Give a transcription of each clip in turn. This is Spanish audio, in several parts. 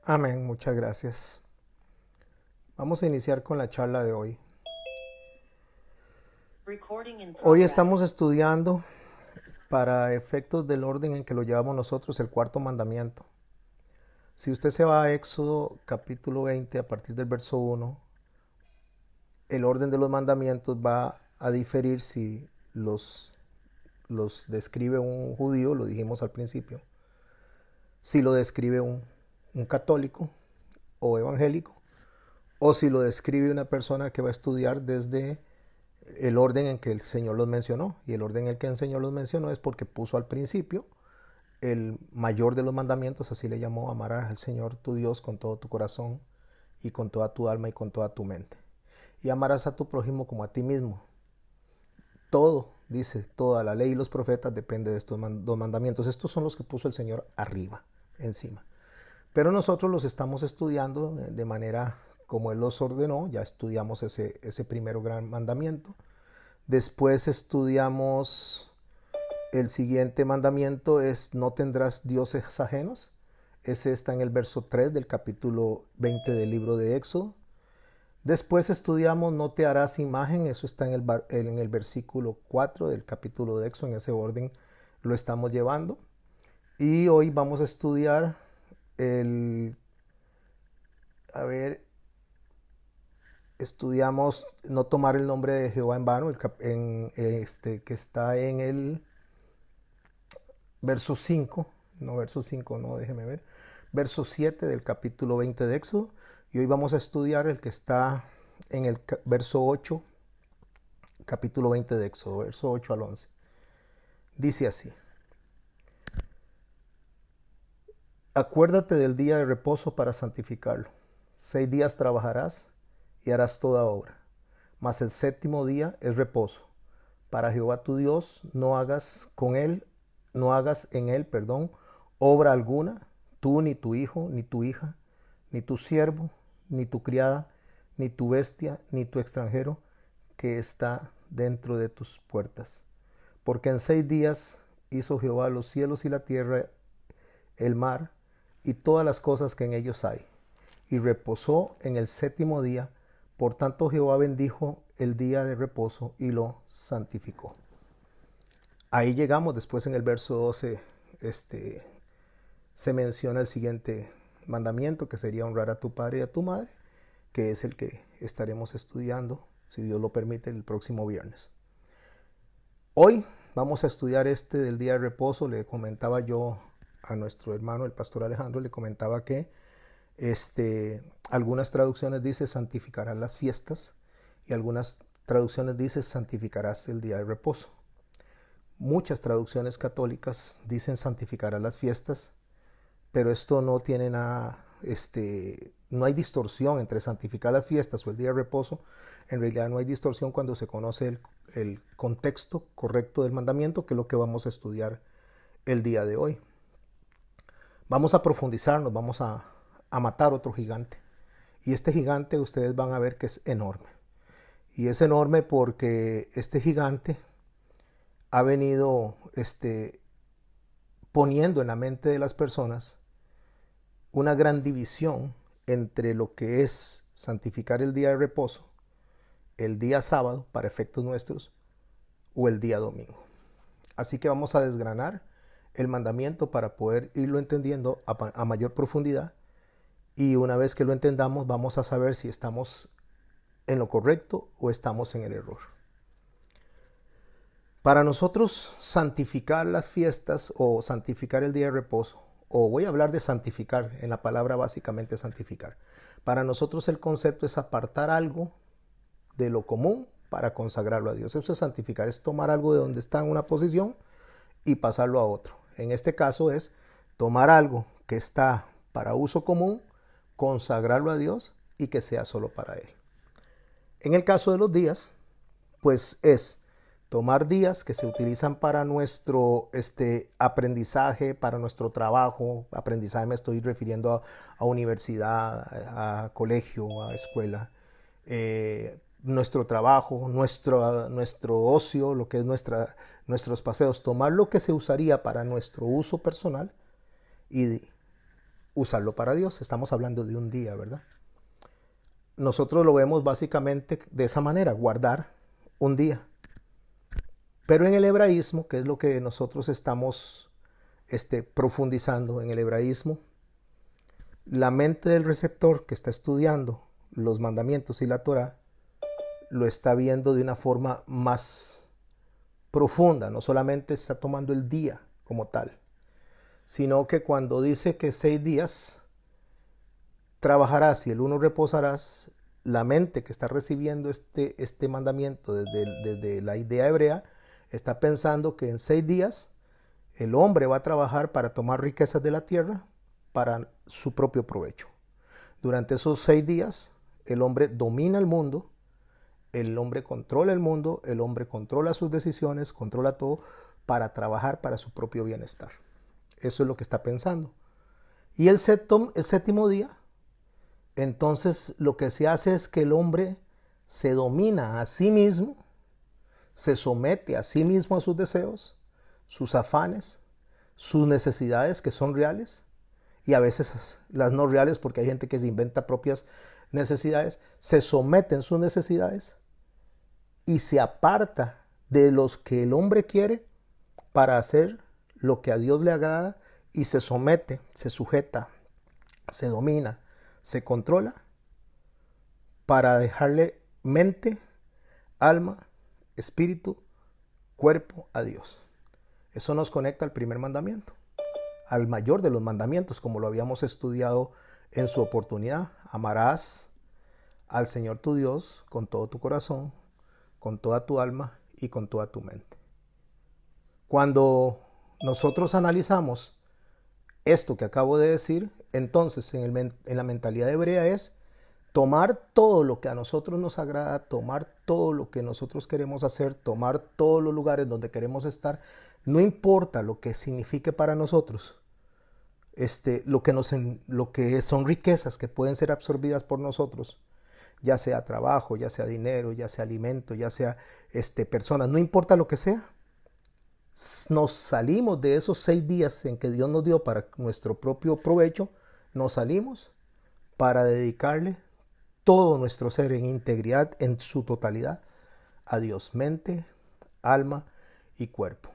Amén, muchas gracias. Vamos a iniciar con la charla de hoy. Hoy estamos estudiando, para efectos del orden en que lo llevamos nosotros, el cuarto mandamiento. Si usted se va a Éxodo capítulo 20, a partir del verso 1, el orden de los mandamientos va a diferir si los describe un judío, lo dijimos al principio, si lo describe un católico o evangélico, o si lo describe una persona que va a estudiar desde el orden en que el Señor los mencionó. Y el orden en el que el Señor los mencionó es porque puso al principio el mayor de los mandamientos, así le llamó: amarás al Señor tu Dios con todo tu corazón y con toda tu alma y con toda tu mente. Y amarás a tu prójimo como a ti mismo. Todo, dice, toda la ley y los profetas depende de estos dos mandamientos. Estos son los que puso el Señor arriba, encima. Pero nosotros los estamos estudiando de manera como Él los ordenó. Ya estudiamos ese primero gran mandamiento. Después estudiamos el siguiente mandamiento, es: no tendrás dioses ajenos. Ese está en el verso 3 del capítulo 20 del libro de Éxodo. Después estudiamos: no te harás imagen. Eso está en el versículo 4 del capítulo de Éxodo. En ese orden lo estamos llevando. Y hoy vamos a estudiar el... A ver, estudiamos no tomar el nombre de Jehová en vano, que está en el verso 5, no verso 5, no, déjeme ver, verso 7 del capítulo 20 de Éxodo. Y hoy vamos a estudiar el que está en el verso 8, capítulo 20 de Éxodo, verso 8 al 11. Dice así: acuérdate del día de reposo para santificarlo. 6 días trabajarás y harás toda obra, mas el séptimo día es reposo para Jehová tu Dios. No hagas en él, obra alguna, tú, ni tu hijo, ni tu hija, ni tu siervo, ni tu criada, ni tu bestia, ni tu extranjero que está dentro de tus puertas. Porque en 6 días hizo Jehová los cielos y la tierra, el mar y todas las cosas que en ellos hay, y reposó en el séptimo día. Por tanto Jehová bendijo el día de reposo y lo santificó. Ahí llegamos. Después en el verso 12 se menciona el siguiente mandamiento, que sería honrar a tu padre y a tu madre, que es el que estaremos estudiando, si Dios lo permite, el próximo viernes. Hoy vamos a estudiar del día de reposo. Le comentaba yo a nuestro hermano, el pastor Alejandro, le comentaba que algunas traducciones dice santificarás las fiestas, y algunas traducciones dice santificarás el día de reposo. Muchas traducciones católicas dicen santificarás las fiestas, pero esto no tiene nada, no hay distorsión entre santificar las fiestas o el día de reposo. En realidad no hay distorsión cuando se conoce el contexto correcto del mandamiento, que es lo que vamos a estudiar el día de hoy. Vamos a profundizarnos, vamos a matar otro gigante. Y este gigante ustedes van a ver que es enorme. Y es enorme porque este gigante ha venido poniendo en la mente de las personas una gran división entre lo que es santificar el día de reposo, el día sábado para efectos nuestros, o el día domingo. Así que vamos a desgranar el mandamiento para poder irlo entendiendo a mayor profundidad, y una vez que lo entendamos vamos a saber si estamos en lo correcto o estamos en el error. Para nosotros, santificar las fiestas o santificar el día de reposo, o voy a hablar de santificar, en la palabra básicamente santificar. Para nosotros el concepto es apartar algo de lo común para consagrarlo a Dios. Eso es santificar, es tomar algo de donde está en una posición y pasarlo a otro. En este caso es tomar algo que está para uso común, consagrarlo a Dios y que sea solo para Él. En el caso de los días, pues es tomar días que se utilizan para nuestro aprendizaje, para nuestro trabajo. Aprendizaje me estoy refiriendo a universidad, a colegio, a escuela. Nuestro trabajo, nuestro ocio, lo que es nuestros paseos. Tomar lo que se usaría para nuestro uso personal y usarlo para Dios. Estamos hablando de un día, ¿verdad? Nosotros lo vemos básicamente de esa manera, guardar un día. Pero en el hebraísmo, que es lo que nosotros estamos profundizando en el hebraísmo, la mente del receptor que está estudiando los mandamientos y la Torá lo está viendo de una forma más profunda. No solamente está tomando el día como tal, sino que cuando dice que 6 días trabajarás y el uno reposarás, la mente que está recibiendo este mandamiento desde la idea hebrea está pensando que en 6 días el hombre va a trabajar para tomar riquezas de la tierra para su propio provecho. Durante esos 6 días el hombre domina el mundo, el hombre controla el mundo, el hombre controla sus decisiones, controla todo para trabajar para su propio bienestar. Eso es lo que está pensando. Y el séptimo día, entonces lo que se hace es que el hombre se domina a sí mismo, se somete a sí mismo a sus deseos, sus afanes, sus necesidades que son reales y a veces las no reales, porque hay gente que se inventa propias necesidades, se somete en sus necesidades y se aparta de los que el hombre quiere para hacer lo que a Dios le agrada y se somete, se sujeta, se domina, se controla para dejarle mente, alma, espíritu, cuerpo a Dios. Eso nos conecta al primer mandamiento, al mayor de los mandamientos, como lo habíamos estudiado en su oportunidad. Amarás al Señor tu Dios con todo tu corazón, con toda tu alma y con toda tu mente. Cuando nosotros analizamos esto que acabo de decir, entonces en la mentalidad hebrea es tomar todo lo que a nosotros nos agrada, tomar todo lo que nosotros queremos hacer, tomar todos los lugares donde queremos estar, no importa lo que signifique para nosotros, lo que son riquezas que pueden ser absorbidas por nosotros, ya sea trabajo, ya sea dinero, ya sea alimento, ya sea personas, no importa lo que sea. Nos salimos de esos 6 días en que Dios nos dio para nuestro propio provecho, nos salimos para dedicarle todo nuestro ser en integridad, en su totalidad, a Dios, mente, alma y cuerpo.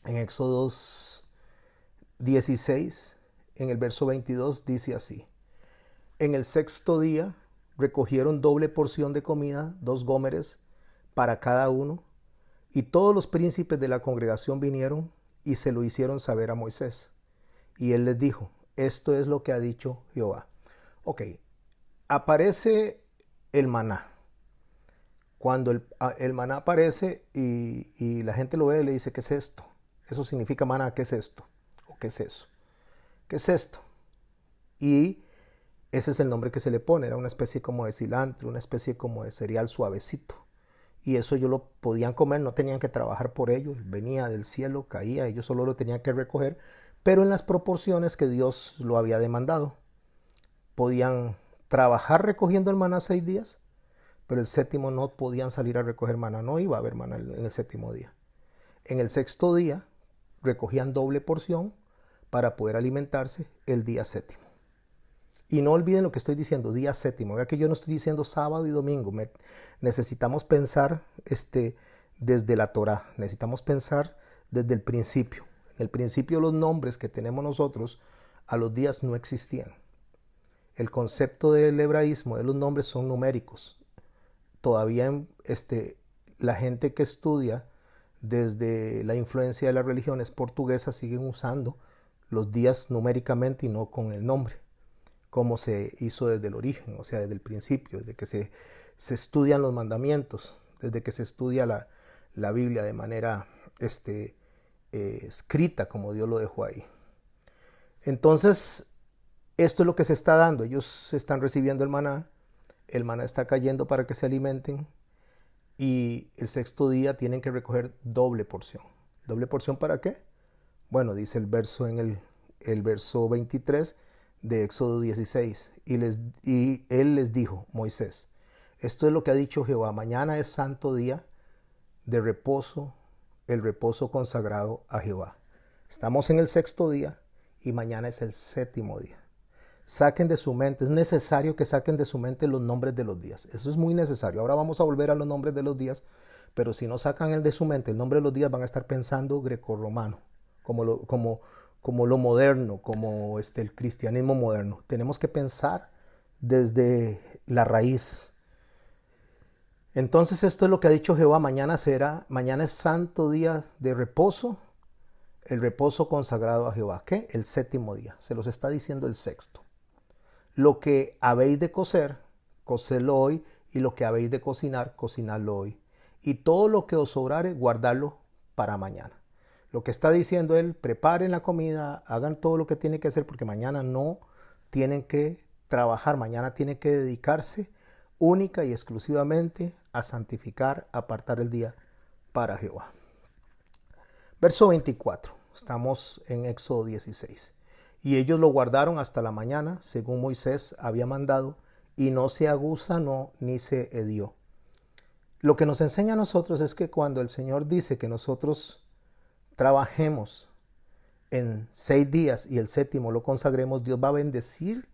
En Éxodo 16, en el verso 22, dice así: en el 6º día recogieron doble porción de comida, 2 gómeres para cada uno, y todos los príncipes de la congregación vinieron y se lo hicieron saber a Moisés. Y él les dijo: esto es lo que ha dicho Jehová. Ok, aparece el maná. Cuando el maná aparece y la gente lo ve, le dice: ¿qué es esto? Eso significa maná. ¿Qué es esto? ¿O qué es eso? ¿Qué es esto? Y ese es el nombre que se le pone. Era una especie como de cilantro, una especie como de cereal suavecito. Y eso ellos lo podían comer, no tenían que trabajar por ello. Venía del cielo, caía, ellos solo lo tenían que recoger, pero en las proporciones que Dios lo había demandado. Podían trabajar recogiendo el maná 6 días, pero el 7º no podían salir a recoger maná, no iba a haber maná en el 7º día. En el 6º día recogían doble porción para poder alimentarse el día 7º. Y no olviden lo que estoy diciendo, día 7º. Vea que yo no estoy diciendo sábado y domingo. Necesitamos pensar desde la Torá. Necesitamos pensar desde el principio. En el principio los nombres que tenemos nosotros a los días no existían. El concepto del hebraísmo de los nombres son numéricos. Todavía la gente que estudia desde la influencia de las religiones portuguesas siguen usando los días numéricamente y no con el nombre, como se hizo desde el origen, o sea, desde el principio, desde que se estudian los mandamientos, desde que se estudia la Biblia de manera escrita, como Dios lo dejó ahí. Entonces, esto es lo que se está dando. Ellos están recibiendo el maná está cayendo para que se alimenten, y el 6º día tienen que recoger doble porción. ¿Doble porción para qué? Bueno, dice el verso en el verso 23 de Éxodo 16, y él les dijo: Moisés, esto es lo que ha dicho Jehová: mañana es santo día de reposo, el reposo consagrado a Jehová. Estamos en el 6º día y mañana es el séptimo día. Saquen de su mente, es necesario que saquen de su mente los nombres de los días. Eso es muy necesario. Ahora vamos a volver a los nombres de los días, pero si no sacan el de su mente, el nombre de los días, van a estar pensando grecorromano, como lo moderno, como el cristianismo moderno. Tenemos que pensar desde la raíz. Entonces esto es lo que ha dicho Jehová, mañana es santo día de reposo, el reposo consagrado a Jehová. ¿Qué? El séptimo día. Se los está diciendo el sexto. Lo que habéis de cocer, cocedlo hoy, y lo que habéis de cocinar, cocinadlo hoy. Y todo lo que os sobrare, guardadlo para mañana. Lo que está diciendo él, preparen la comida, hagan todo lo que tienen que hacer, porque mañana no tienen que trabajar, mañana tienen que dedicarse única y exclusivamente a santificar, a apartar el día para Jehová. Verso 24, estamos en Éxodo 16. Y ellos lo guardaron hasta la mañana, según Moisés había mandado, y no se aguzanó ni se hedió. Lo que nos enseña a nosotros es que cuando el Señor dice que nosotros trabajemos en 6 días y el séptimo lo consagremos, Dios va a bendecir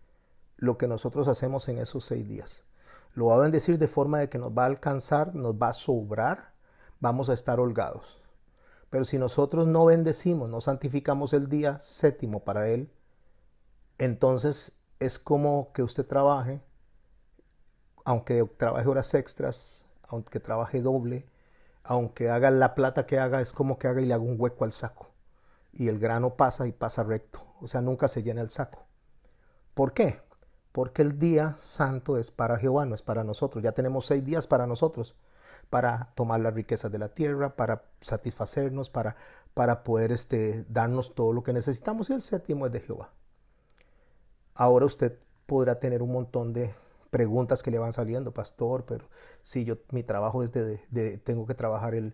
lo que nosotros hacemos en esos 6 días. Lo va a bendecir de forma de que nos va a alcanzar, nos va a sobrar, vamos a estar holgados. Pero si nosotros no bendecimos, no santificamos el día séptimo para Él, entonces es como que usted trabaje, aunque trabaje horas extras, aunque trabaje doble, aunque haga la plata que haga, es como que haga y le haga un hueco al saco. Y el grano pasa y pasa recto. O sea, nunca se llena el saco. ¿Por qué? Porque el día santo es para Jehová, no es para nosotros. Ya tenemos 6 días para nosotros, para tomar las riquezas de la tierra, para satisfacernos, para poder darnos todo lo que necesitamos. Y el séptimo es de Jehová. Ahora usted podrá tener un montón de preguntas que le van saliendo, pastor, pero si mi trabajo es tengo que trabajar el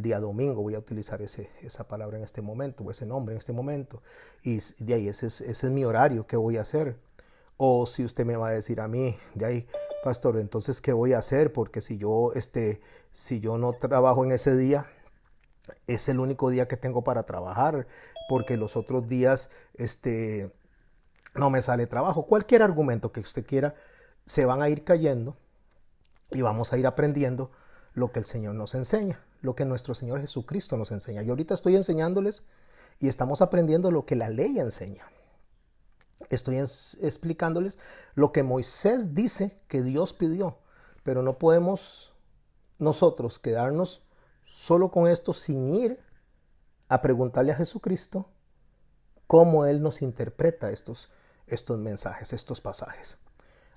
día domingo, voy a utilizar esa palabra en este momento, o ese nombre en este momento, y de ahí ese es mi horario, ¿qué voy a hacer? O si usted me va a decir a mí, de ahí, pastor, entonces, ¿qué voy a hacer? Porque si yo no trabajo en ese día, es el único día que tengo para trabajar, porque los otros días, no me sale trabajo. Cualquier argumento que usted quiera, se van a ir cayendo y vamos a ir aprendiendo lo que el Señor nos enseña, lo que nuestro Señor Jesucristo nos enseña. Yo ahorita estoy enseñándoles y estamos aprendiendo lo que la ley enseña. Estoy explicándoles lo que Moisés dice que Dios pidió, pero no podemos nosotros quedarnos solo con esto sin ir a preguntarle a Jesucristo cómo Él nos interpreta estos mensajes, estos pasajes.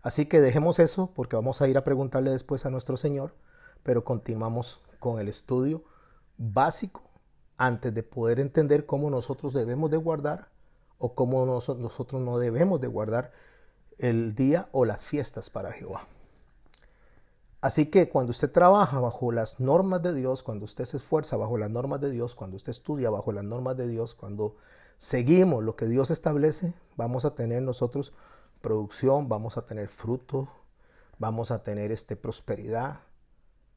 Así que dejemos eso porque vamos a ir a preguntarle después a nuestro Señor, pero continuamos con el estudio básico antes de poder entender cómo nosotros debemos de guardar o cómo nosotros no debemos de guardar el día o las fiestas para Jehová. Así que cuando usted trabaja bajo las normas de Dios, cuando usted se esfuerza bajo las normas de Dios, cuando usted estudia bajo las normas de Dios, cuando seguimos lo que Dios establece, vamos a tener nosotros producción, vamos a tener fruto, vamos a tener prosperidad.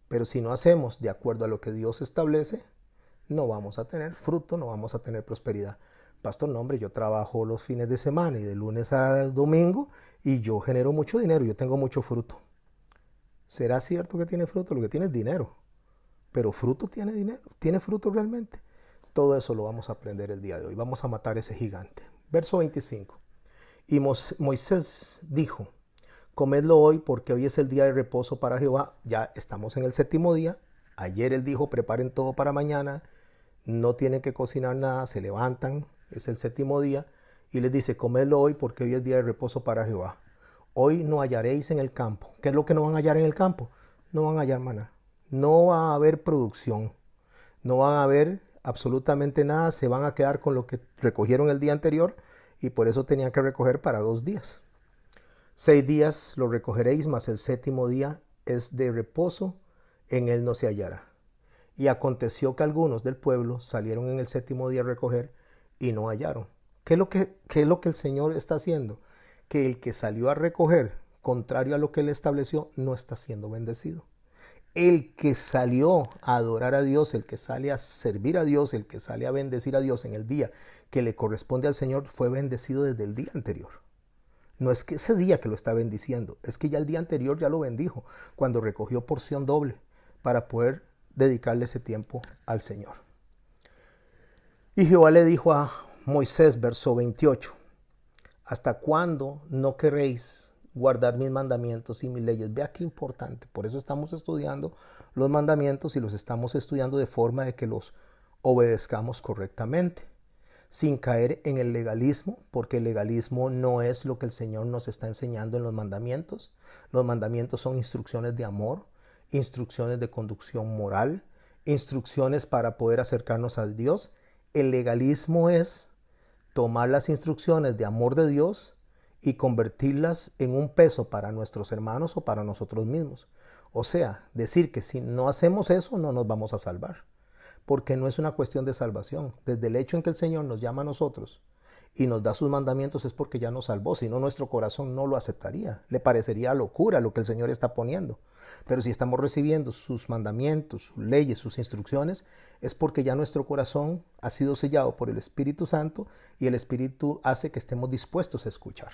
Pero si no hacemos de acuerdo a lo que Dios establece, no vamos a tener fruto, no vamos a tener prosperidad. Pastor, no, hombre, yo trabajo los fines de semana y de lunes a domingo y yo genero mucho dinero, yo tengo mucho fruto. ¿Será cierto que tiene fruto? Lo que tiene es dinero. Pero fruto tiene dinero, tiene fruto realmente. Todo eso lo vamos a aprender el día de hoy. Vamos a matar ese gigante. Verso 25. Y Moisés dijo, comedlo hoy porque hoy es el día de reposo para Jehová. Ya estamos en el séptimo día. Ayer él dijo, preparen todo para mañana. No tienen que cocinar nada, se levantan. Es el séptimo día. Y les dice, comedlo hoy porque hoy es día de reposo para Jehová. Hoy no hallaréis en el campo. ¿Qué es lo que no van a hallar en el campo? No van a hallar maná. No va a haber producción. No van a haber absolutamente nada. Se van a quedar con lo que recogieron el día anterior y por eso tenían que recoger para 2 días. 6 días lo recogeréis, mas el séptimo día es de reposo, en él no se hallará. Y aconteció que algunos del pueblo salieron en el séptimo día a recoger y no hallaron. ¿Qué es lo que el Señor está haciendo? Que el que salió a recoger, contrario a lo que él estableció, no está siendo bendecido. El que salió a adorar a Dios, el que sale a servir a Dios, el que sale a bendecir a Dios en el día que le corresponde al Señor, fue bendecido desde el día anterior. No es que ese día que lo está bendiciendo, es que ya el día anterior ya lo bendijo, cuando recogió porción doble para poder dedicarle ese tiempo al Señor. Y Jehová le dijo a Moisés, verso 28, ¿hasta cuándo no queréis guardar mis mandamientos y mis leyes? Vea qué importante. Por eso estamos estudiando los mandamientos y los estamos estudiando de forma de que los obedezcamos correctamente, sin caer en el legalismo, porque el legalismo no es lo que el Señor nos está enseñando en los mandamientos. Los mandamientos son instrucciones de amor, instrucciones de conducción moral, instrucciones para poder acercarnos a Dios. El legalismo es tomar las instrucciones de amor de Dios y convertirlas en un peso para nuestros hermanos o para nosotros mismos. O sea, decir que si no hacemos eso no nos vamos a salvar, porque no es una cuestión de salvación. Desde el hecho en que el Señor nos llama a nosotros y nos da sus mandamientos es porque ya nos salvó, si no nuestro corazón no lo aceptaría, le parecería locura lo que el Señor está poniendo. Pero si estamos recibiendo sus mandamientos, sus leyes, sus instrucciones, es porque ya nuestro corazón ha sido sellado por el Espíritu Santo y el Espíritu hace que estemos dispuestos a escuchar.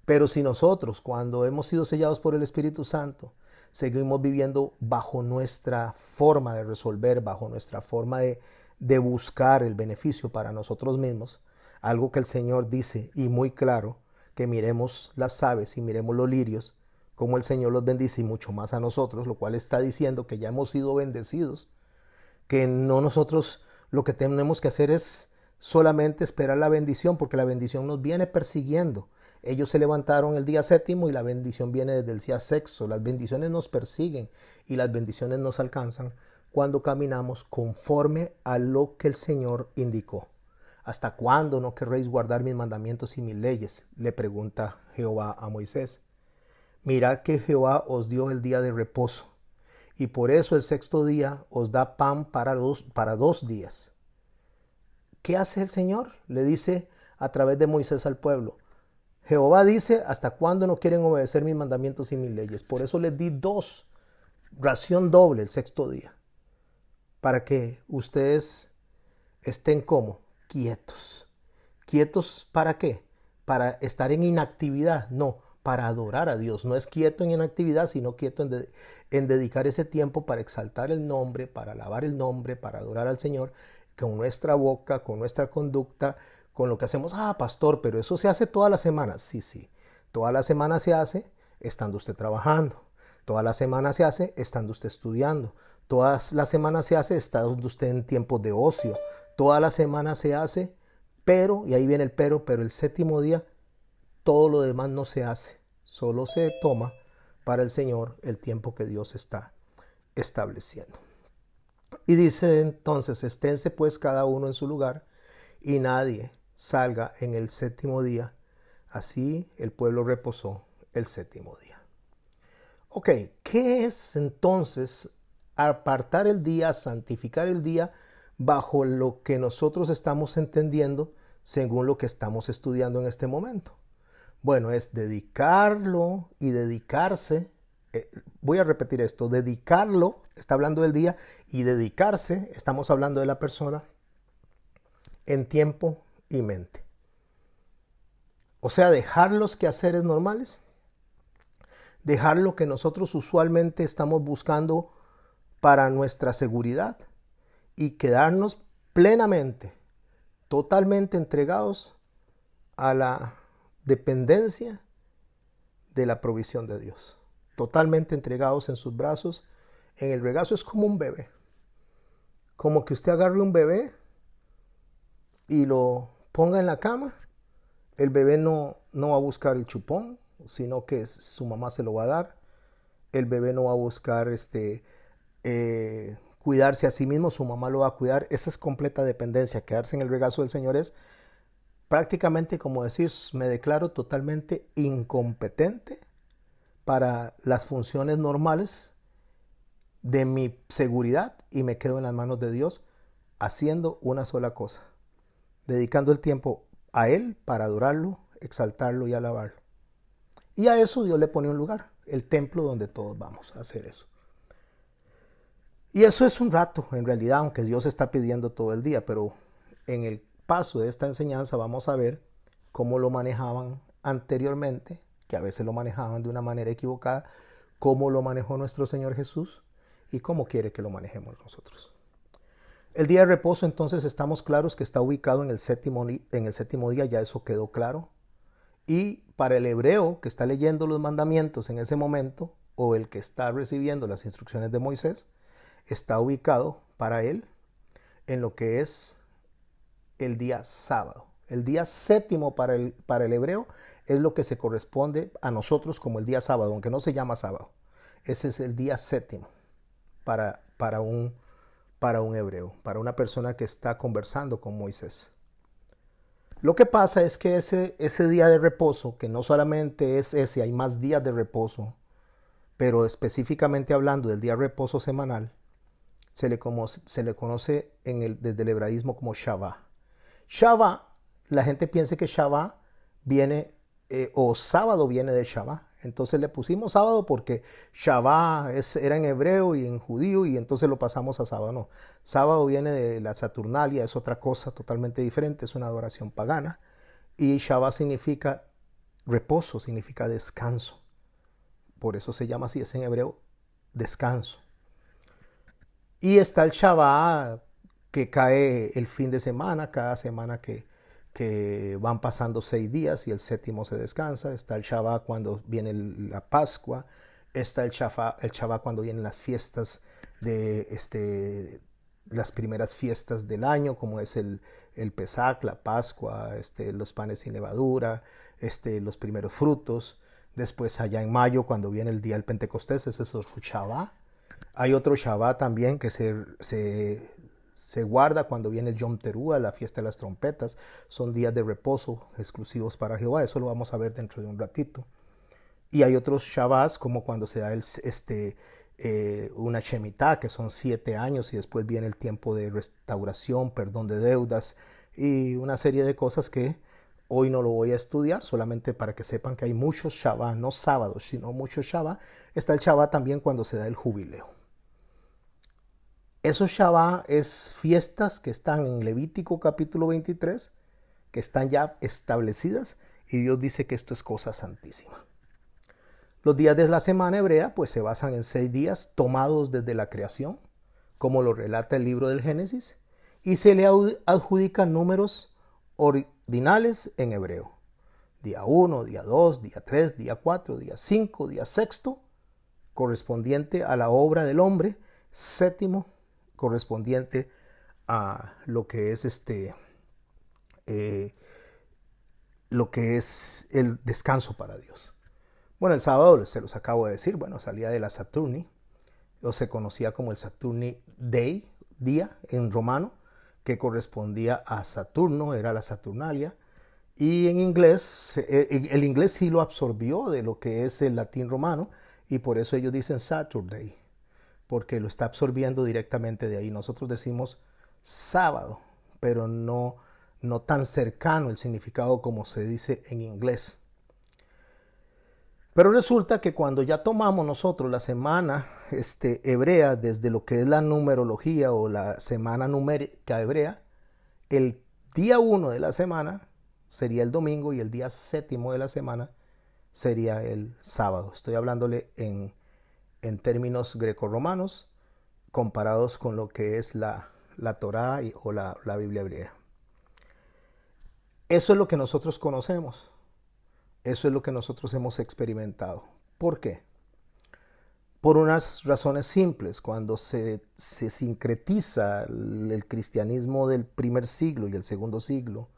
Pero si nosotros, cuando hemos sido sellados por el Espíritu Santo, seguimos viviendo bajo nuestra forma de resolver, bajo nuestra forma de buscar el beneficio para nosotros mismos, algo que el Señor dice y muy claro, que miremos las aves y miremos los lirios, como el Señor los bendice y mucho más a nosotros, lo cual está diciendo que ya hemos sido bendecidos, que no nosotros lo que tenemos que hacer es solamente esperar la bendición, porque la bendición nos viene persiguiendo. Ellos se levantaron el día séptimo y la bendición viene desde el día sexto. Las bendiciones nos persiguen y las bendiciones nos alcanzan cuando caminamos conforme a lo que el Señor indicó. ¿Hasta cuándo no querréis guardar mis mandamientos y mis leyes?, le pregunta Jehová a Moisés. Mirad que Jehová os dio el día de reposo, y por eso el sexto día os da pan para dos días. ¿Qué hace el Señor? Le dice a través de Moisés al pueblo. Jehová dice, ¿hasta cuándo no quieren obedecer mis mandamientos y mis leyes? Por eso les di ración doble el sexto día, para que ustedes estén como quietos. ¿Quietos para qué? Para estar en inactividad, no, para adorar a Dios. No es quieto en inactividad, sino quieto en dedicar ese tiempo para exaltar el nombre, para alabar el nombre, para adorar al Señor, con nuestra boca, con nuestra conducta, con lo que hacemos. Ah, pastor, pero eso se hace toda la semana. Sí, sí, toda la semana se hace estando usted trabajando. Toda la semana se hace estando usted estudiando. Toda la semana se hace estando usted en tiempos de ocio. Toda la semana se hace, pero, y ahí viene el pero el séptimo día, todo lo demás no se hace. Solo se toma para el Señor el tiempo que Dios está estableciendo. Y dice entonces, esténse pues cada uno en su lugar y nadie salga en el séptimo día. Así el pueblo reposó el séptimo día. Ok, ¿qué es entonces apartar el día, santificar el día bajo lo que nosotros estamos entendiendo según lo que estamos estudiando en este momento? Bueno, es dedicarlo y dedicarse. Voy a repetir esto, dedicarlo, está hablando del día, y dedicarse, estamos hablando de la persona, en tiempo y mente. O sea, dejar los quehaceres normales, dejar lo que nosotros usualmente estamos buscando para nuestra seguridad y quedarnos plenamente, totalmente entregados a la dependencia de la provisión de Dios. Totalmente entregados en sus brazos. En el regazo es como un bebé. Como que usted agarre un bebé y lo ponga en la cama. El bebé no va a buscar el chupón, sino que su mamá se lo va a dar. El bebé no va a buscar cuidarse a sí mismo, su mamá lo va a cuidar. Esa es completa dependencia. Quedarse en el regazo del Señor es prácticamente como decir, me declaro totalmente incompetente para las funciones normales de mi seguridad y me quedo en las manos de Dios haciendo una sola cosa, dedicando el tiempo a Él para adorarlo, exaltarlo y alabarlo. Y a eso Dios le pone un lugar, el templo donde todos vamos a hacer eso. Y eso es un rato, en realidad, aunque Dios está pidiendo todo el día, pero en el paso de esta enseñanza vamos a ver cómo lo manejaban anteriormente, que a veces lo manejaban de una manera equivocada, cómo lo manejó nuestro Señor Jesús y cómo quiere que lo manejemos nosotros. El día de reposo, entonces, estamos claros que está ubicado en el séptimo día, ya eso quedó claro. Y para el hebreo que está leyendo los mandamientos en ese momento, o el que está recibiendo las instrucciones de Moisés, está ubicado para él en lo que es el día sábado. El día séptimo para el hebreo es lo que se corresponde a nosotros como el día sábado, aunque no se llama sábado. Ese es el día séptimo para un hebreo, para una persona que está conversando con Moisés. Lo que pasa es que ese día de reposo, que no solamente es ese, hay más días de reposo, pero específicamente hablando del día de reposo semanal, se le conoce desde el hebraísmo como Shabbat. Shabbat, la gente piensa que Shabbat viene, o sábado viene de Shabbat. Entonces le pusimos sábado porque Shabbat era en hebreo y en judío y entonces lo pasamos a sábado. No, sábado viene de la Saturnalia, es otra cosa totalmente diferente, es una adoración pagana. Y Shabbat significa reposo, significa descanso. Por eso se llama así, es en hebreo descanso. Y está el Shabbat que cae el fin de semana, cada semana que van pasando 6 días y el séptimo se descansa. Está el Shabbat cuando viene la Pascua. Está el Shabbat cuando vienen las fiestas las primeras fiestas del año, como es el Pesach, la Pascua, los panes sin levadura, los primeros frutos. Después allá en mayo, cuando viene el día del Pentecostés, ese es el Shabbat. Hay otro Shabbat también que se guarda cuando viene el Yom Teruah, la fiesta de las trompetas. Son días de reposo exclusivos para Jehová. Eso lo vamos a ver dentro de un ratito. Y hay otros Shabbats como cuando se da una Shemitah, que son 7 años y después viene el tiempo de restauración, perdón de deudas y una serie de cosas que hoy no lo voy a estudiar, solamente para que sepan que hay muchos Shabbat, no sábados, sino muchos Shabbat. Está el Shabbat también cuando se da el jubileo. Esos Shabbat es fiestas que están en Levítico capítulo 23, que están ya establecidas y Dios dice que esto es cosa santísima. Los días de la semana hebrea pues se basan en 6 días tomados desde la creación, como lo relata el libro del Génesis, y se le adjudican números ordinales en hebreo. Día 1, día 2, día 3, día 4, día 5, día sexto, correspondiente a la obra del hombre, séptimo, correspondiente a lo que es lo que es el descanso para Dios. Bueno, el sábado se los acabo de decir, bueno, salía de la Saturni, o se conocía como el Saturni Day, día en romano, que correspondía a Saturno, era la Saturnalia, y en inglés, el inglés sí lo absorbió de lo que es el latín romano, y por eso ellos dicen Saturday, porque lo está absorbiendo directamente de ahí. Nosotros decimos sábado, pero no tan cercano el significado como se dice en inglés. Pero resulta que cuando ya tomamos nosotros la semana hebrea desde lo que es la numerología o la semana numérica hebrea, el día 1 de la semana sería el domingo y el día séptimo de la semana sería el sábado. Estoy hablándole en términos grecorromanos comparados con lo que es la Torá o la Biblia hebrea. Eso es lo que nosotros conocemos. Eso es lo que nosotros hemos experimentado. ¿Por qué? Por unas razones simples. Cuando se sincretiza el cristianismo del primer siglo y el segundo siglo,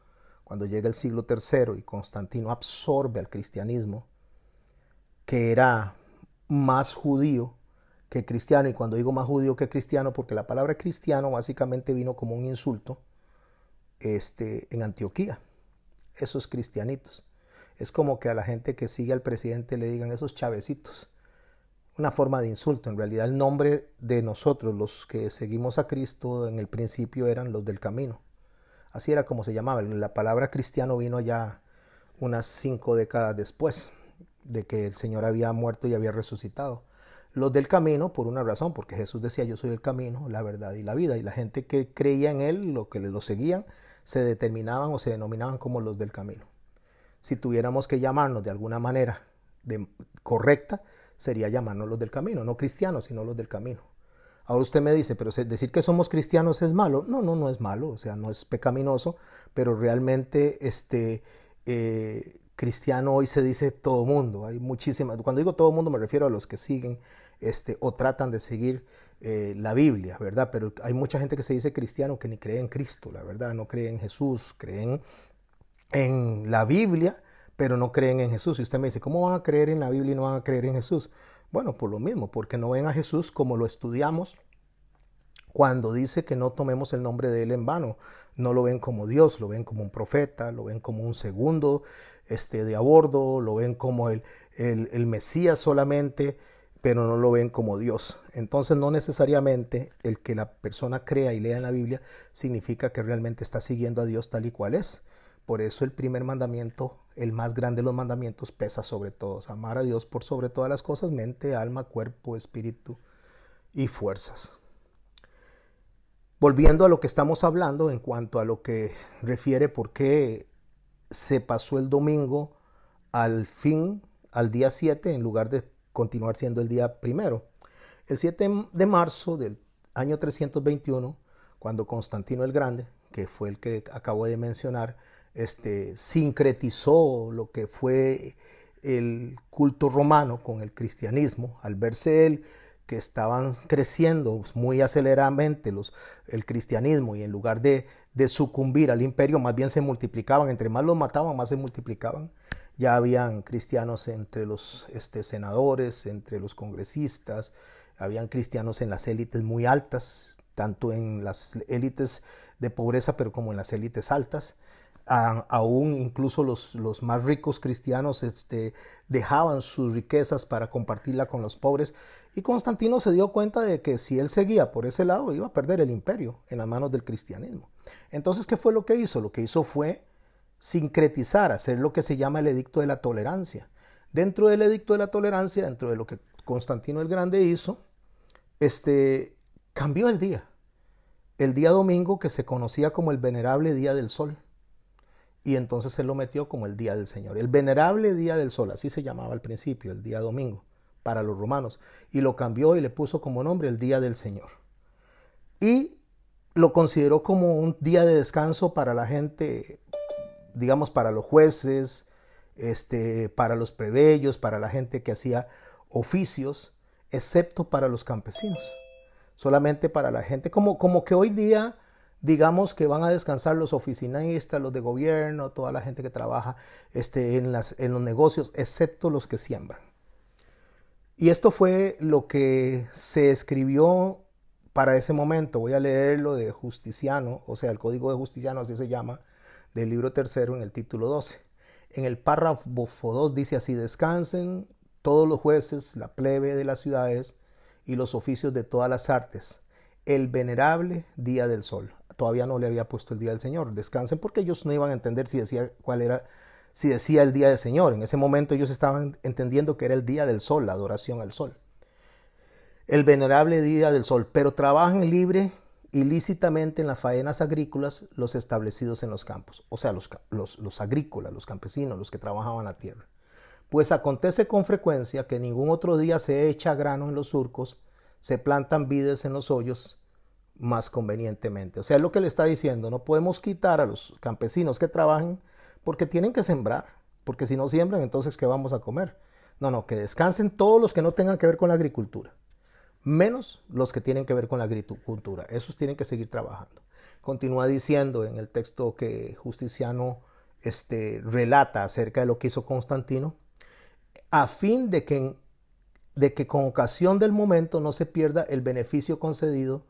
cuando llega el siglo III y Constantino absorbe al cristianismo, que era más judío que cristiano, y cuando digo más judío que cristiano, porque la palabra cristiano básicamente vino como un insulto en Antioquía, esos cristianitos. Es como que a la gente que sigue al presidente le digan esos chavecitos. Una forma de insulto. En realidad el nombre de nosotros, los que seguimos a Cristo, en el principio eran los del camino. Así era como se llamaba. La palabra cristiano vino ya unas 5 décadas después de que el Señor había muerto y había resucitado. Los del camino por una razón, porque Jesús decía yo soy el camino, la verdad y la vida. Y la gente que creía en él, lo que lo seguían, se determinaban o se denominaban como los del camino. Si tuviéramos que llamarnos de alguna manera correcta, sería llamarnos los del camino, no cristianos, sino los del camino. Ahora usted me dice, pero decir que somos cristianos es malo. No, no es malo, o sea, no es pecaminoso, pero realmente cristiano hoy se dice todo mundo. Hay muchísimas, cuando digo todo mundo me refiero a los que siguen o tratan de seguir la Biblia, ¿verdad? Pero hay mucha gente que se dice cristiano que ni cree en Cristo, la verdad, no cree en Jesús, creen en la Biblia, pero no creen en Jesús. Y usted me dice, ¿cómo van a creer en la Biblia y no van a creer en Jesús? Bueno, por lo mismo, porque no ven a Jesús como lo estudiamos cuando dice que no tomemos el nombre de él en vano. No lo ven como Dios, lo ven como un profeta, lo ven como un segundo de a bordo, lo ven como el Mesías solamente, pero no lo ven como Dios. Entonces no necesariamente el que la persona crea y lea en la Biblia significa que realmente está siguiendo a Dios tal y cual es. Por eso el primer mandamiento, el más grande de los mandamientos, pesa sobre todos. Amar a Dios por sobre todas las cosas, mente, alma, cuerpo, espíritu y fuerzas. Volviendo a lo que estamos hablando en cuanto a lo que refiere por qué se pasó el domingo al día 7, en lugar de continuar siendo el día primero. El 7 de marzo del año 321, cuando Constantino el Grande, que fue el que acabo de mencionar, sincretizó lo que fue el culto romano con el cristianismo, al verse él que estaban creciendo muy aceleradamente el cristianismo y en lugar de sucumbir al imperio, más bien se multiplicaban, entre más los mataban, más se multiplicaban. Ya habían cristianos entre los senadores, entre los congresistas, habían cristianos en las élites muy altas, tanto en las élites de pobreza, pero como en las élites altas. Aún incluso los más ricos cristianos dejaban sus riquezas para compartirla con los pobres. Y Constantino se dio cuenta de que si él seguía por ese lado iba a perder el imperio en las manos del cristianismo. Entonces, ¿qué fue lo que hizo? Lo que hizo fue sincretizar, hacer lo que se llama el edicto de la tolerancia. Dentro del edicto de la tolerancia, dentro de lo que Constantino el Grande hizo, cambió el día. El día domingo, que se conocía como el venerable día del sol. Y entonces él lo metió como el día del Señor. El venerable día del sol, así se llamaba al principio, el día domingo, para los romanos. Y lo cambió y le puso como nombre el día del Señor. Y lo consideró como un día de descanso para la gente, digamos, para los jueces, para los plebeyos, para la gente que hacía oficios, excepto para los campesinos. Solamente para la gente, como que hoy día, digamos que van a descansar los oficinistas, los de gobierno, toda la gente que trabaja en los negocios, excepto los que siembran. Y esto fue lo que se escribió para ese momento. Voy a leerlo de Justiniano, o sea, el Código de Justiniano, así se llama, del libro tercero en el título 12. En el párrafo 2 dice así: descansen todos los jueces, la plebe de las ciudades y los oficios de todas las artes, el venerable día del sol. Todavía no le había puesto el día del Señor. Descansen, porque ellos no iban a entender si decía si decía el día del Señor. En ese momento ellos estaban entendiendo que era el día del sol, la adoración al sol. El venerable día del sol, pero trabajen libre y lícitamente en las faenas agrícolas los establecidos en los campos, o sea, los agrícolas, los campesinos, los que trabajaban la tierra. Pues acontece con frecuencia que ningún otro día se echa grano en los surcos, se plantan vides en los hoyos más convenientemente. O sea, es lo que le está diciendo, no podemos quitar a los campesinos que trabajen porque tienen que sembrar, porque si no siembran, entonces ¿qué vamos a comer? No, que descansen todos los que no tengan que ver con la agricultura, menos los que tienen que ver con la agricultura. Esos tienen que seguir trabajando. Continúa diciendo en el texto que Justiniano relata acerca de lo que hizo Constantino, a fin de que con ocasión del momento no se pierda el beneficio concedido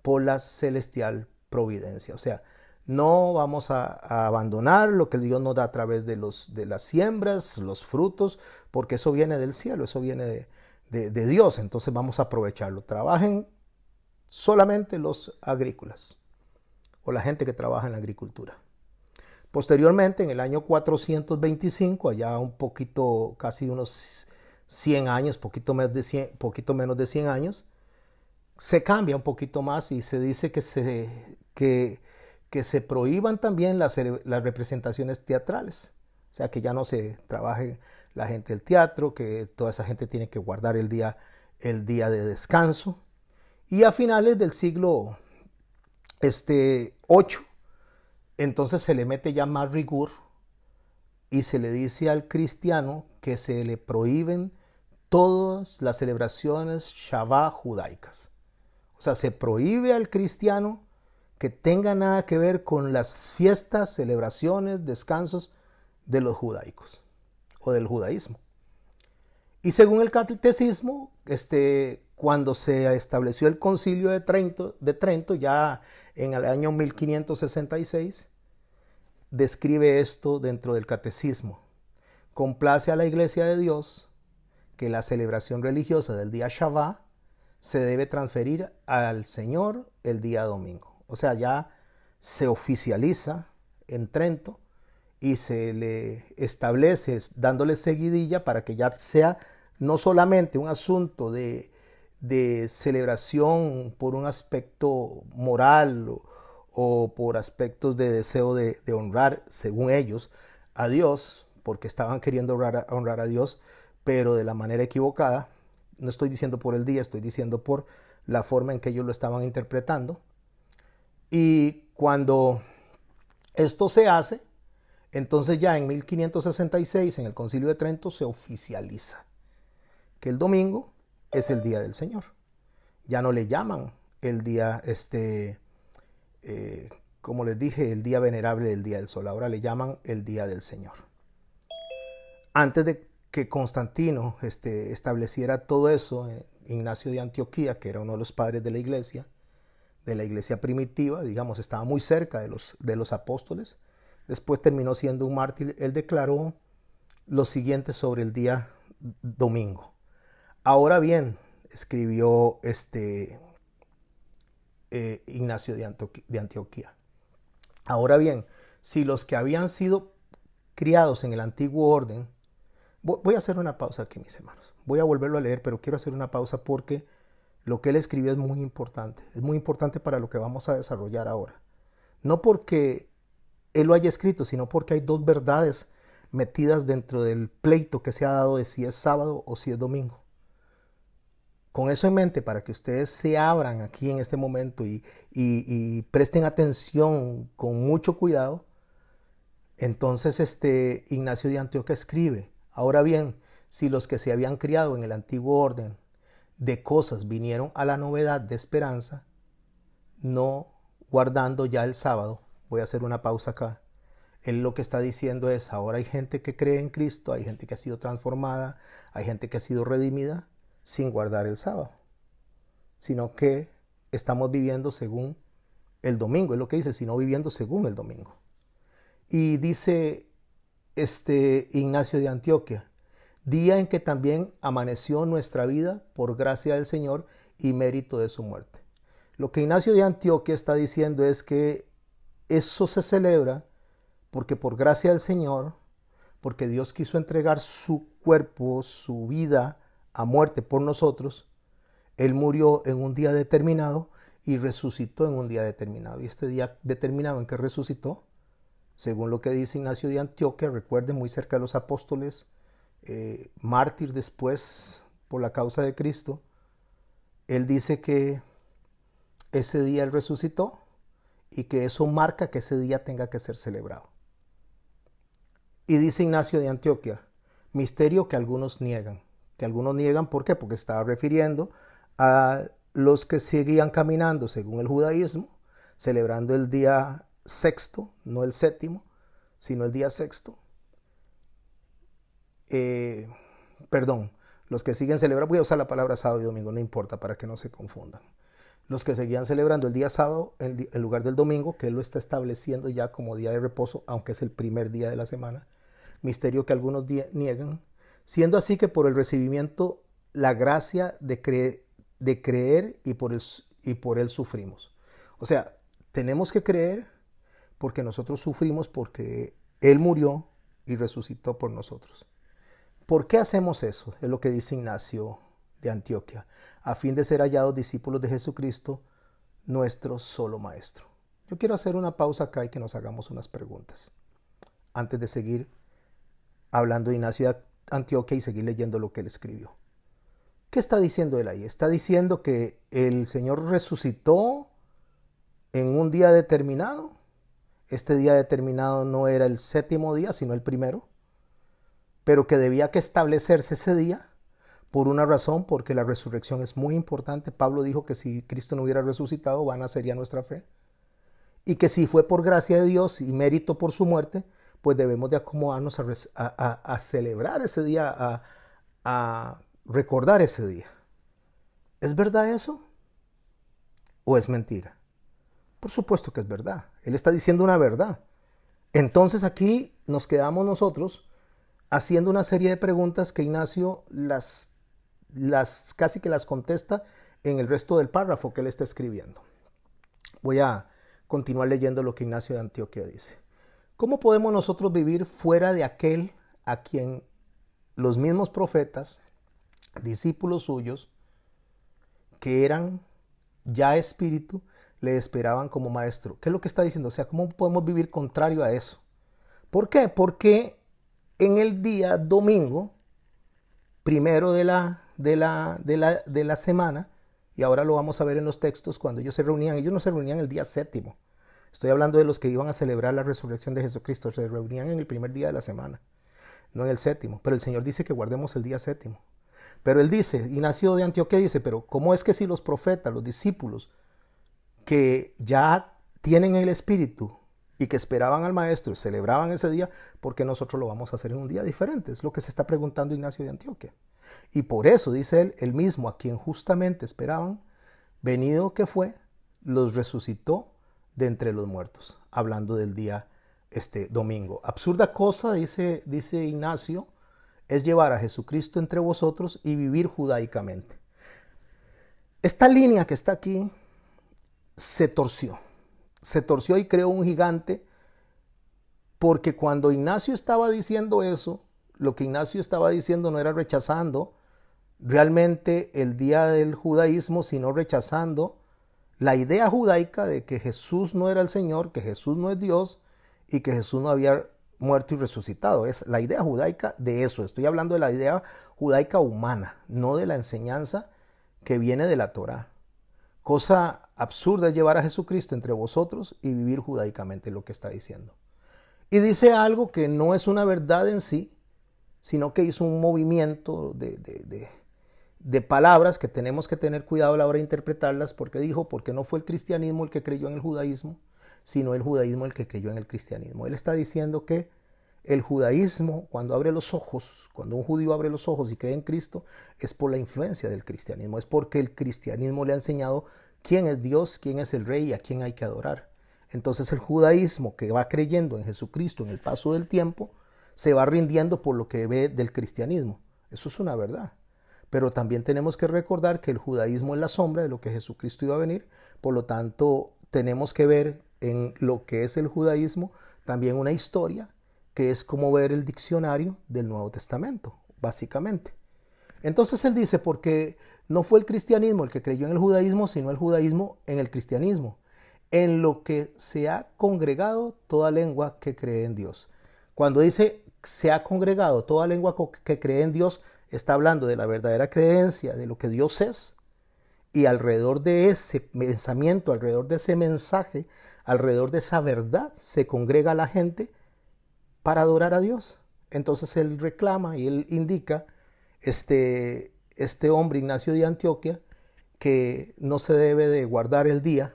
por la celestial providencia. O sea, no vamos a abandonar lo que Dios nos da a través de las siembras, los frutos, porque eso viene del cielo, eso viene de Dios. Entonces vamos a aprovecharlo. Trabajen solamente los agrícolas o la gente que trabaja en la agricultura. Posteriormente, en el año 425, allá un poquito, casi unos 100 años, poquito menos de 100 años, se cambia un poquito más y se dice que se prohíban también las representaciones teatrales. O sea, que ya no se trabaje la gente del teatro, que toda esa gente tiene que guardar el día de descanso. Y a finales del siglo 8, entonces se le mete ya más rigor y se le dice al cristiano que se le prohíben todas las celebraciones Shabbat judaicas. O sea, se prohíbe al cristiano que tenga nada que ver con las fiestas, celebraciones, descansos de los judaicos o del judaísmo. Y según el catecismo, cuando se estableció el concilio de Trento, ya en el año 1566, describe esto dentro del catecismo. Complace a la Iglesia de Dios que la celebración religiosa del día Shabbat se debe transferir al Señor el día domingo. O sea, ya se oficializa en Trento y se le establece dándole seguidilla para que ya sea no solamente un asunto de celebración por un aspecto moral o por aspectos de deseo de honrar, según ellos, a Dios, porque estaban queriendo honrar a Dios, pero de la manera equivocada. No estoy diciendo por el día, estoy diciendo por la forma en que ellos lo estaban interpretando. Y cuando esto se hace, entonces ya en 1566, en el Concilio de Trento, se oficializa que el domingo es el día del Señor. Ya no le llaman el día, como les dije, el día venerable del día del sol. Ahora le llaman el día del Señor. Antes de que Constantino estableciera todo eso, Ignacio de Antioquía, que era uno de los padres de la iglesia primitiva, digamos, estaba muy cerca de los apóstoles. Después terminó siendo un mártir. Él declaró lo siguiente sobre el día domingo. Ahora bien, escribió Ignacio de Antioquía. Ahora bien, si los que habían sido criados en el antiguo orden, voy a hacer una pausa aquí, mis hermanos. Voy a volverlo a leer, pero quiero hacer una pausa porque lo que él escribió es muy importante. Es muy importante para lo que vamos a desarrollar ahora. No porque él lo haya escrito, sino porque hay dos verdades metidas dentro del pleito que se ha dado de si es sábado o si es domingo. Con eso en mente, para que ustedes se abran aquí en este momento y presten atención con mucho cuidado, entonces Ignacio de Antioquía escribe: ahora bien, si los que se habían criado en el antiguo orden de cosas vinieron a la novedad de esperanza, no guardando ya el sábado, voy a hacer una pausa acá. Él lo que está diciendo es: ahora hay gente que cree en Cristo, hay gente que ha sido transformada, hay gente que ha sido redimida sin guardar el sábado, sino que estamos viviendo según el domingo. Es lo que dice, sino viviendo según el domingo. Y dice Ignacio de Antioquía: día en que también amaneció nuestra vida por gracia del Señor y mérito de su muerte. Lo que Ignacio de Antioquía está diciendo es que eso se celebra porque por gracia del Señor, porque Dios quiso entregar su cuerpo, su vida a muerte por nosotros, Él murió en un día determinado y resucitó en un día determinado. Y este día determinado en que resucitó, según lo que dice Ignacio de Antioquía, recuerden, muy cerca de los apóstoles, mártir después por la causa de Cristo, él dice que ese día Él resucitó y que eso marca que ese día tenga que ser celebrado. Y dice Ignacio de Antioquía: misterio que algunos niegan. Que algunos niegan, ¿por qué? Porque estaba refiriendo a los que seguían caminando según el judaísmo, celebrando el día sexto, no el séptimo, sino el día sexto. Los que siguen celebrando, voy a usar la palabra sábado y domingo, no importa, para que no se confundan. Los que seguían celebrando el día sábado en lugar del domingo, que Él lo está estableciendo ya como día de reposo, aunque es el primer día de la semana. Misterio que algunos niegan, siendo así que por el recibimiento la gracia de creer y por él sufrimos. O sea, tenemos que creer porque nosotros sufrimos, porque Él murió y resucitó por nosotros. ¿Por qué hacemos eso? Es lo que dice Ignacio de Antioquia, a fin de ser hallados discípulos de Jesucristo, nuestro solo Maestro. Yo quiero hacer una pausa acá y que nos hagamos unas preguntas antes de seguir hablando de Ignacio de Antioquia y seguir leyendo lo que él escribió. ¿Qué está diciendo él ahí? Está diciendo que el Señor resucitó en un día determinado. Este día determinado no era el séptimo día, sino el primero, pero que debía que establecerse ese día por una razón, porque la resurrección es muy importante. Pablo dijo que si Cristo no hubiera resucitado, vana sería nuestra fe. Y que si fue por gracia de Dios y mérito por su muerte, pues debemos de acomodarnos a celebrar ese día, a recordar ese día. ¿Es verdad eso? ¿O es mentira? Por supuesto que es verdad. Él está diciendo una verdad. Entonces aquí nos quedamos nosotros haciendo una serie de preguntas que Ignacio casi que las contesta en el resto del párrafo que él está escribiendo. Voy a continuar leyendo lo que Ignacio de Antioquia dice. ¿Cómo podemos nosotros vivir fuera de aquel a quien los mismos profetas, discípulos suyos, que eran ya espíritu, le esperaban como maestro? ¿Qué es lo que está diciendo? O sea, ¿cómo podemos vivir contrario a eso? ¿Por qué? Porque en el día domingo, primero de la semana, y ahora lo vamos a ver en los textos, cuando ellos no se reunían el día séptimo. Estoy hablando de los que iban a celebrar la resurrección de Jesucristo, se reunían en el primer día de la semana, no en el séptimo. Pero el Señor dice que guardemos el día séptimo. Pero él dice, Ignacio de Antioquía dice, pero ¿cómo es que si los profetas, los discípulos, que ya tienen el Espíritu y que esperaban al Maestro, celebraban ese día, ¿por qué nosotros lo vamos a hacer en un día diferente? Es lo que se está preguntando Ignacio de Antioquia. Y por eso, dice él mismo, a quien justamente esperaban, venido que fue, los resucitó de entre los muertos, hablando del día domingo. Absurda cosa, dice Ignacio, es llevar a Jesucristo entre vosotros y vivir judaicamente. Esta línea que está aquí se torció y creó un gigante, porque cuando Ignacio estaba diciendo eso, lo que Ignacio estaba diciendo no era rechazando realmente el día del judaísmo, sino rechazando la idea judaica de que Jesús no era el Señor, que Jesús no es Dios y que Jesús no había muerto y resucitado. Es la idea judaica de eso. Estoy hablando de la idea judaica humana, no de la enseñanza que viene de la Torá. Cosa absurda es llevar a Jesucristo entre vosotros y vivir judaicamente, lo que está diciendo. Y dice algo que no es una verdad en sí, sino que hizo un movimiento de palabras que tenemos que tener cuidado a la hora de interpretarlas, porque dijo, porque no fue el cristianismo el que creyó en el judaísmo, sino el judaísmo el que creyó en el cristianismo. Él está diciendo que el judaísmo, cuando abre los ojos, cuando un judío abre los ojos y cree en Cristo, es por la influencia del cristianismo, es porque el cristianismo le ha enseñado quién es Dios, quién es el rey y a quién hay que adorar. Entonces el judaísmo, que va creyendo en Jesucristo en el paso del tiempo, se va rindiendo por lo que ve del cristianismo. Eso es una verdad. Pero también tenemos que recordar que el judaísmo es la sombra de lo que Jesucristo iba a venir. Por lo tanto, tenemos que ver en lo que es el judaísmo también una historia, que es como ver el diccionario del Nuevo Testamento, básicamente. Entonces él dice, porque no fue el cristianismo el que creyó en el judaísmo, sino el judaísmo en el cristianismo, en lo que se ha congregado toda lengua que cree en Dios. Cuando dice se ha congregado toda lengua que cree en Dios, está hablando de la verdadera creencia, de lo que Dios es, y alrededor de ese pensamiento, alrededor de ese mensaje, alrededor de esa verdad, se congrega la gente para adorar a Dios. Entonces él reclama y él indica, este hombre Ignacio de Antioquia, que no se debe de guardar el día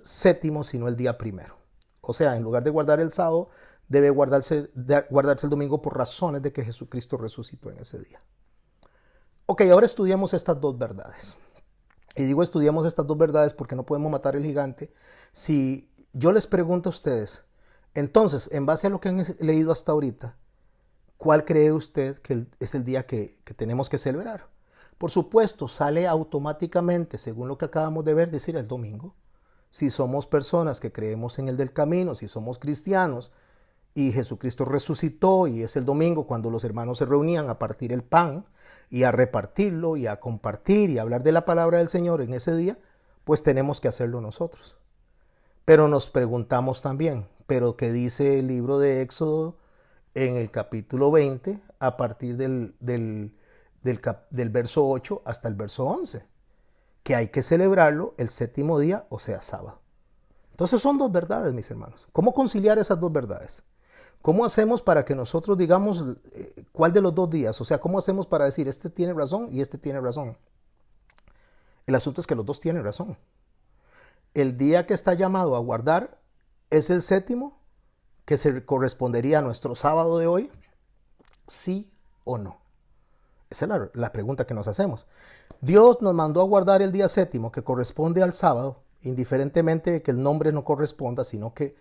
séptimo, sino el día primero. O sea, en lugar de guardar el sábado, debe guardarse el domingo por razones de que Jesucristo resucitó en ese día. Ok, ahora estudiamos estas dos verdades. Y digo estudiamos estas dos verdades porque no podemos matar el gigante. Si yo les pregunto a ustedes, entonces, en base a lo que han leído hasta ahorita, ¿cuál cree usted que es el día que tenemos que celebrar? Por supuesto, sale automáticamente, según lo que acabamos de ver, decir el domingo. Si somos personas que creemos en el del camino, si somos cristianos, y Jesucristo resucitó y es el domingo cuando los hermanos se reunían a partir el pan y a repartirlo y a compartir y a hablar de la palabra del Señor en ese día, pues tenemos que hacerlo nosotros. Pero nos preguntamos también, ¿pero qué dice el libro de Éxodo en el capítulo 20 a partir del verso 8 hasta el verso 11? Que hay que celebrarlo el séptimo día, o sea, sábado. Entonces son dos verdades, mis hermanos. ¿Cómo conciliar esas dos verdades? ¿Cómo hacemos para que nosotros digamos cuál de los dos días? O sea, ¿cómo hacemos para decir este tiene razón y este tiene razón? El asunto es que los dos tienen razón. El día que está llamado a guardar es el séptimo, que se correspondería a nuestro sábado de hoy, sí o no. Esa es la pregunta que nos hacemos. Dios nos mandó a guardar el día séptimo, que corresponde al sábado, indiferentemente de que el nombre no corresponda, sino que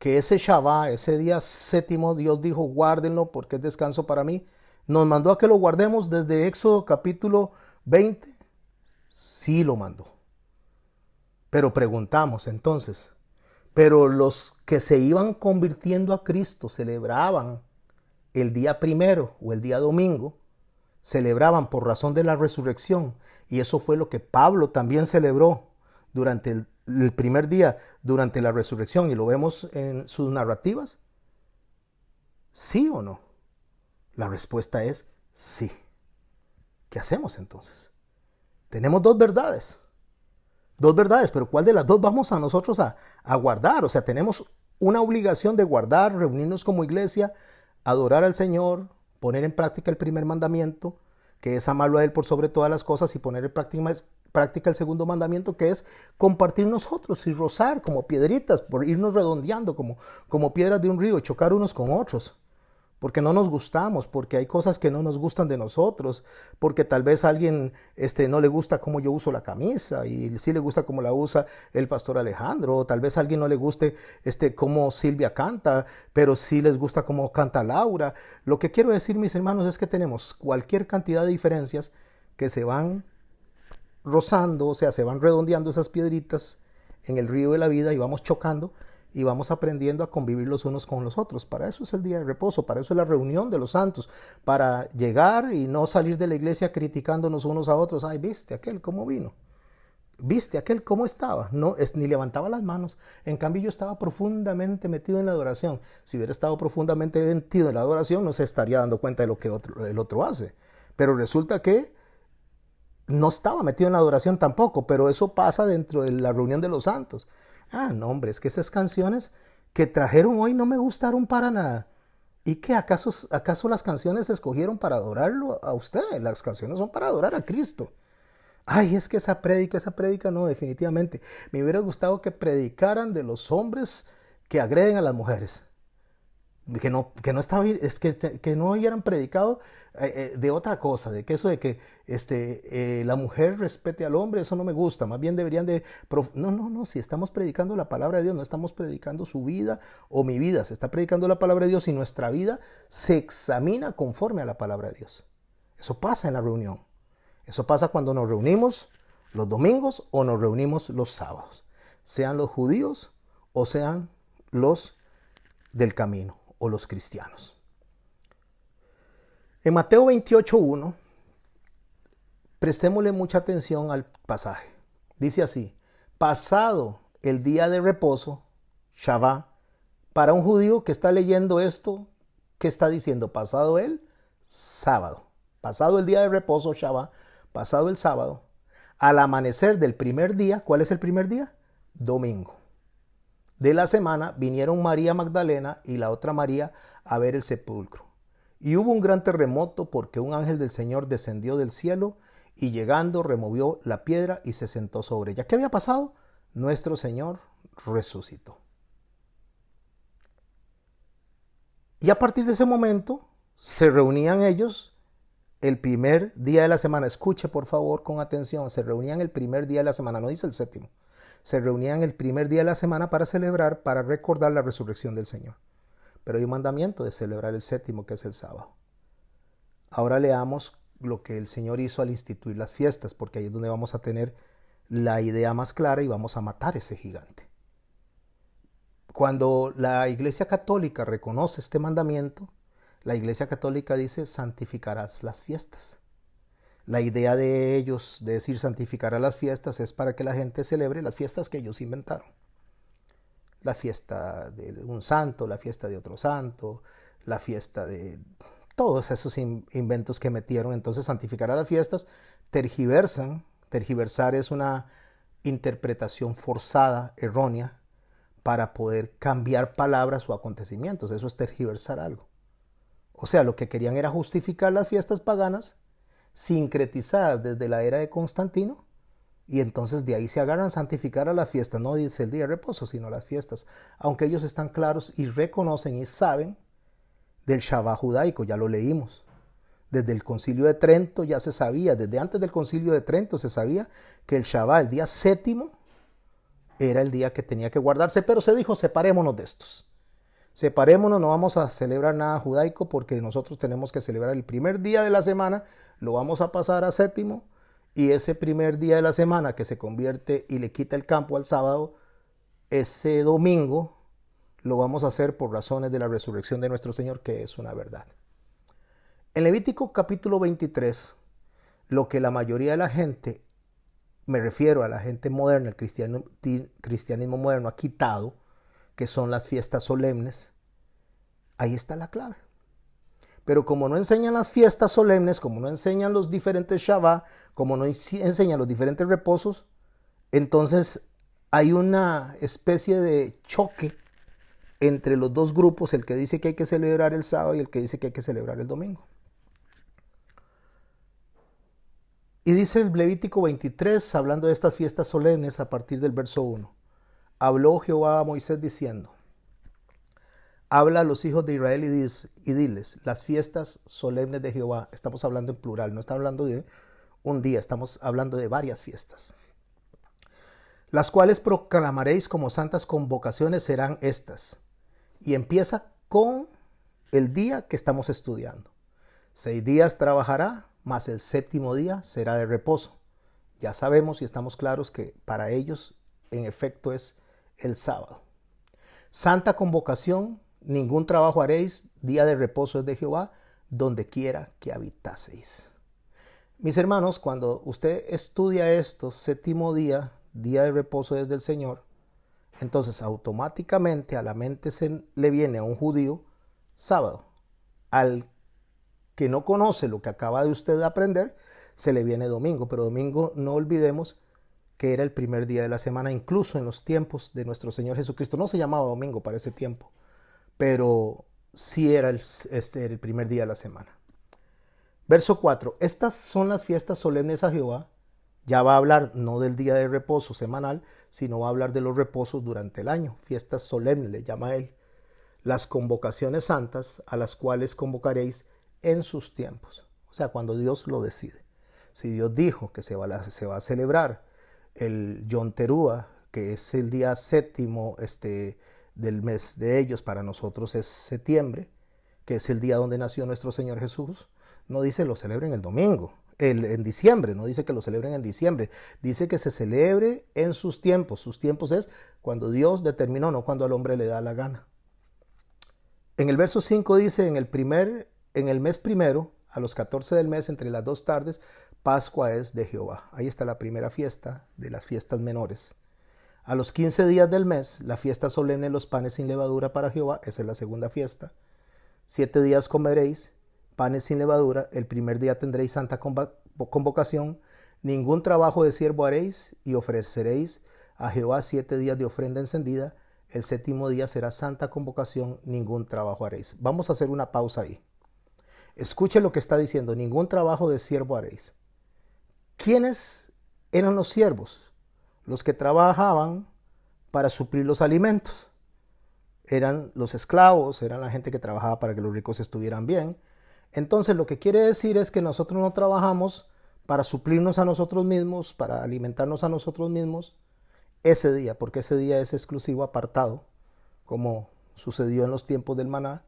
ese Shabbat, ese día séptimo, Dios dijo, guárdenlo porque es descanso para mí. Nos mandó a que lo guardemos desde Éxodo capítulo 20. Sí lo mandó. Pero preguntamos entonces, pero los que se iban convirtiendo a Cristo celebraban el día primero o el día domingo, celebraban por razón de la resurrección. Y eso fue lo que Pablo también celebró durante el primer día, durante la resurrección. Y lo vemos en sus narrativas. ¿Sí o no? La respuesta es sí. ¿Qué hacemos entonces? Tenemos dos verdades. Dos verdades, pero ¿cuál de las dos vamos a nosotros a guardar? O sea, tenemos una obligación de guardar, reunirnos como iglesia, adorar al Señor, poner en práctica el primer mandamiento, que es amarlo a Él por sobre todas las cosas, y poner en práctica el segundo mandamiento, que es compartir nosotros y rozar como piedritas, por irnos redondeando como piedras de un río, chocar unos con otros. Porque no nos gustamos, porque hay cosas que no nos gustan de nosotros, porque tal vez a alguien no le gusta cómo yo uso la camisa y sí le gusta cómo la usa el pastor Alejandro, o tal vez a alguien no le guste cómo Silvia canta, pero sí les gusta cómo canta Laura. Lo que quiero decir, mis hermanos, es que tenemos cualquier cantidad de diferencias que se van rozando, o sea, se van redondeando esas piedritas en el río de la vida y vamos chocando y vamos aprendiendo a convivir los unos con los otros. Para eso es el día de reposo, para eso es la reunión de los santos, para llegar y no salir de la iglesia criticándonos unos a otros. Ay, viste aquel cómo vino, viste aquel cómo estaba, no ni levantaba las manos. En cambio yo estaba profundamente metido en la adoración. Si hubiera estado profundamente metido en la adoración no se estaría dando cuenta de lo que el otro hace. Pero resulta que no estaba metido en la adoración tampoco, pero eso pasa dentro de la reunión de los santos. Ah, no, hombre, es que esas canciones que trajeron hoy no me gustaron para nada. ¿Y qué? ¿Acaso las canciones se escogieron para adorarlo a usted? Las canciones son para adorar a Cristo. Ay, es que esa prédica, no, definitivamente. Me hubiera gustado que predicaran de los hombres que agreden a las mujeres. Que no estaba, es que no hubieran predicado de otra cosa, de que eso de que la mujer respete al hombre, eso no me gusta. Más bien deberían de... No, si estamos predicando la palabra de Dios, no estamos predicando su vida o mi vida, se está predicando la palabra de Dios y nuestra vida se examina conforme a la palabra de Dios. Eso pasa en la reunión. Eso pasa cuando nos reunimos los domingos o nos reunimos los sábados, sean los judíos o sean los del camino o los cristianos. En Mateo 28:1, prestémosle mucha atención al pasaje. Dice así: pasado el día de reposo, Shabbat, para un judío que está leyendo esto, ¿qué está diciendo? Pasado el sábado. Pasado el día de reposo, Shabbat, pasado el sábado, al amanecer del primer día, ¿cuál es el primer día? Domingo de la semana, vinieron María Magdalena y la otra María a ver el sepulcro. Y hubo un gran terremoto porque un ángel del Señor descendió del cielo y llegando removió la piedra y se sentó sobre ella. ¿Qué había pasado? Nuestro Señor resucitó. Y a partir de ese momento se reunían ellos el primer día de la semana. Escuche por favor con atención, se reunían el primer día de la semana, no dice el séptimo. Se reunían el primer día de la semana para celebrar, para recordar la resurrección del Señor. Pero hay un mandamiento de celebrar el séptimo, que es el sábado. Ahora leamos lo que el Señor hizo al instituir las fiestas, porque ahí es donde vamos a tener la idea más clara y vamos a matar ese gigante. Cuando la Iglesia Católica reconoce este mandamiento, la Iglesia Católica dice santificarás las fiestas. La idea de ellos de decir santificarás las fiestas es para que la gente celebre las fiestas que ellos inventaron. La fiesta de un santo, la fiesta de otro santo, la fiesta de todos esos inventos que metieron. Entonces santificarás las fiestas, tergiversan. Tergiversar es una interpretación forzada, errónea, para poder cambiar palabras o acontecimientos. Eso es tergiversar algo. O sea, lo que querían era justificar las fiestas paganas sincretizadas desde la era de Constantino, y entonces de ahí se agarran a santificar a las fiestas. No dice el día de reposo, sino las fiestas. Aunque ellos están claros y reconocen y saben del Shabbat judaico, ya lo leímos. Desde el Concilio de Trento ya se sabía, desde antes del Concilio de Trento se sabía que el Shabbat, el día séptimo, era el día que tenía que guardarse, pero se dijo, separémonos de estos. Separémonos, no vamos a celebrar nada judaico porque nosotros tenemos que celebrar el primer día de la semana, lo vamos a pasar a séptimo, y ese primer día de la semana que se convierte y le quita el campo al sábado, ese domingo lo vamos a hacer por razones de la resurrección de nuestro Señor, que es una verdad. En Levítico capítulo 23, lo que la mayoría de la gente, me refiero a la gente moderna, el cristianismo moderno ha quitado, que son las fiestas solemnes, ahí está la clave. Pero como no enseñan las fiestas solemnes, como no enseñan los diferentes Shabbat, como no enseñan los diferentes reposos, entonces hay una especie de choque entre los dos grupos, el que dice que hay que celebrar el sábado y el que dice que hay que celebrar el domingo. Y dice el Levítico 23, hablando de estas fiestas solemnes a partir del verso 1. Habló Jehová a Moisés diciendo, habla a los hijos de Israel y diles, las fiestas solemnes de Jehová, estamos hablando en plural, no estamos hablando de un día, estamos hablando de varias fiestas, las cuales proclamaréis como santas convocaciones serán estas. Y empieza con el día que estamos estudiando. 6 días trabajará, mas el séptimo día será de reposo. Ya sabemos y estamos claros que para ellos en efecto es el sábado. Santa convocación, ningún trabajo haréis, día de reposo es de Jehová, donde quiera que habitaseis. Mis hermanos, cuando usted estudia esto, séptimo día, día de reposo es del Señor, entonces automáticamente a la mente se le viene a un judío sábado. Al que no conoce lo que acaba de usted aprender, se le viene domingo. Pero domingo no olvidemos que era el primer día de la semana, incluso en los tiempos de nuestro Señor Jesucristo. No se llamaba domingo para ese tiempo, pero sí era el primer día de la semana. Verso 4. Estas son las fiestas solemnes a Jehová. Ya va a hablar no del día de reposo semanal, sino va a hablar de los reposos durante el año. Fiestas solemnes le llama él. Las convocaciones santas a las cuales convocaréis en sus tiempos. O sea, cuando Dios lo decide. Si Dios dijo que se va a celebrar el Yom Teruah, que es el día séptimo del mes de ellos, para nosotros es septiembre, que es el día donde nació nuestro Señor Jesús, no dice lo celebren el domingo, en diciembre, no dice que lo celebren en diciembre, dice que se celebre en sus tiempos. Sus tiempos es cuando Dios determinó, no cuando al hombre le da la gana. En el verso 5 dice, en el mes primero, a los 14 del mes, entre las 2 tardes, Pascua es de Jehová. Ahí está la primera fiesta de las fiestas menores. A los 15 días del mes, la fiesta solemne de los panes sin levadura para Jehová, esa es la segunda fiesta. 7 días comeréis panes sin levadura, el primer día tendréis santa convocación, ningún trabajo de siervo haréis y ofreceréis a Jehová 7 días de ofrenda encendida, el séptimo día será santa convocación, ningún trabajo haréis. Vamos a hacer una pausa ahí. Escuche lo que está diciendo, ningún trabajo de siervo haréis. ¿Quiénes eran los siervos? Los que trabajaban para suplir los alimentos. Eran los esclavos, eran la gente que trabajaba para que los ricos estuvieran bien. Entonces lo que quiere decir es que nosotros no trabajamos para suplirnos a nosotros mismos, para alimentarnos a nosotros mismos ese día, porque ese día es exclusivo, apartado, como sucedió en los tiempos del maná,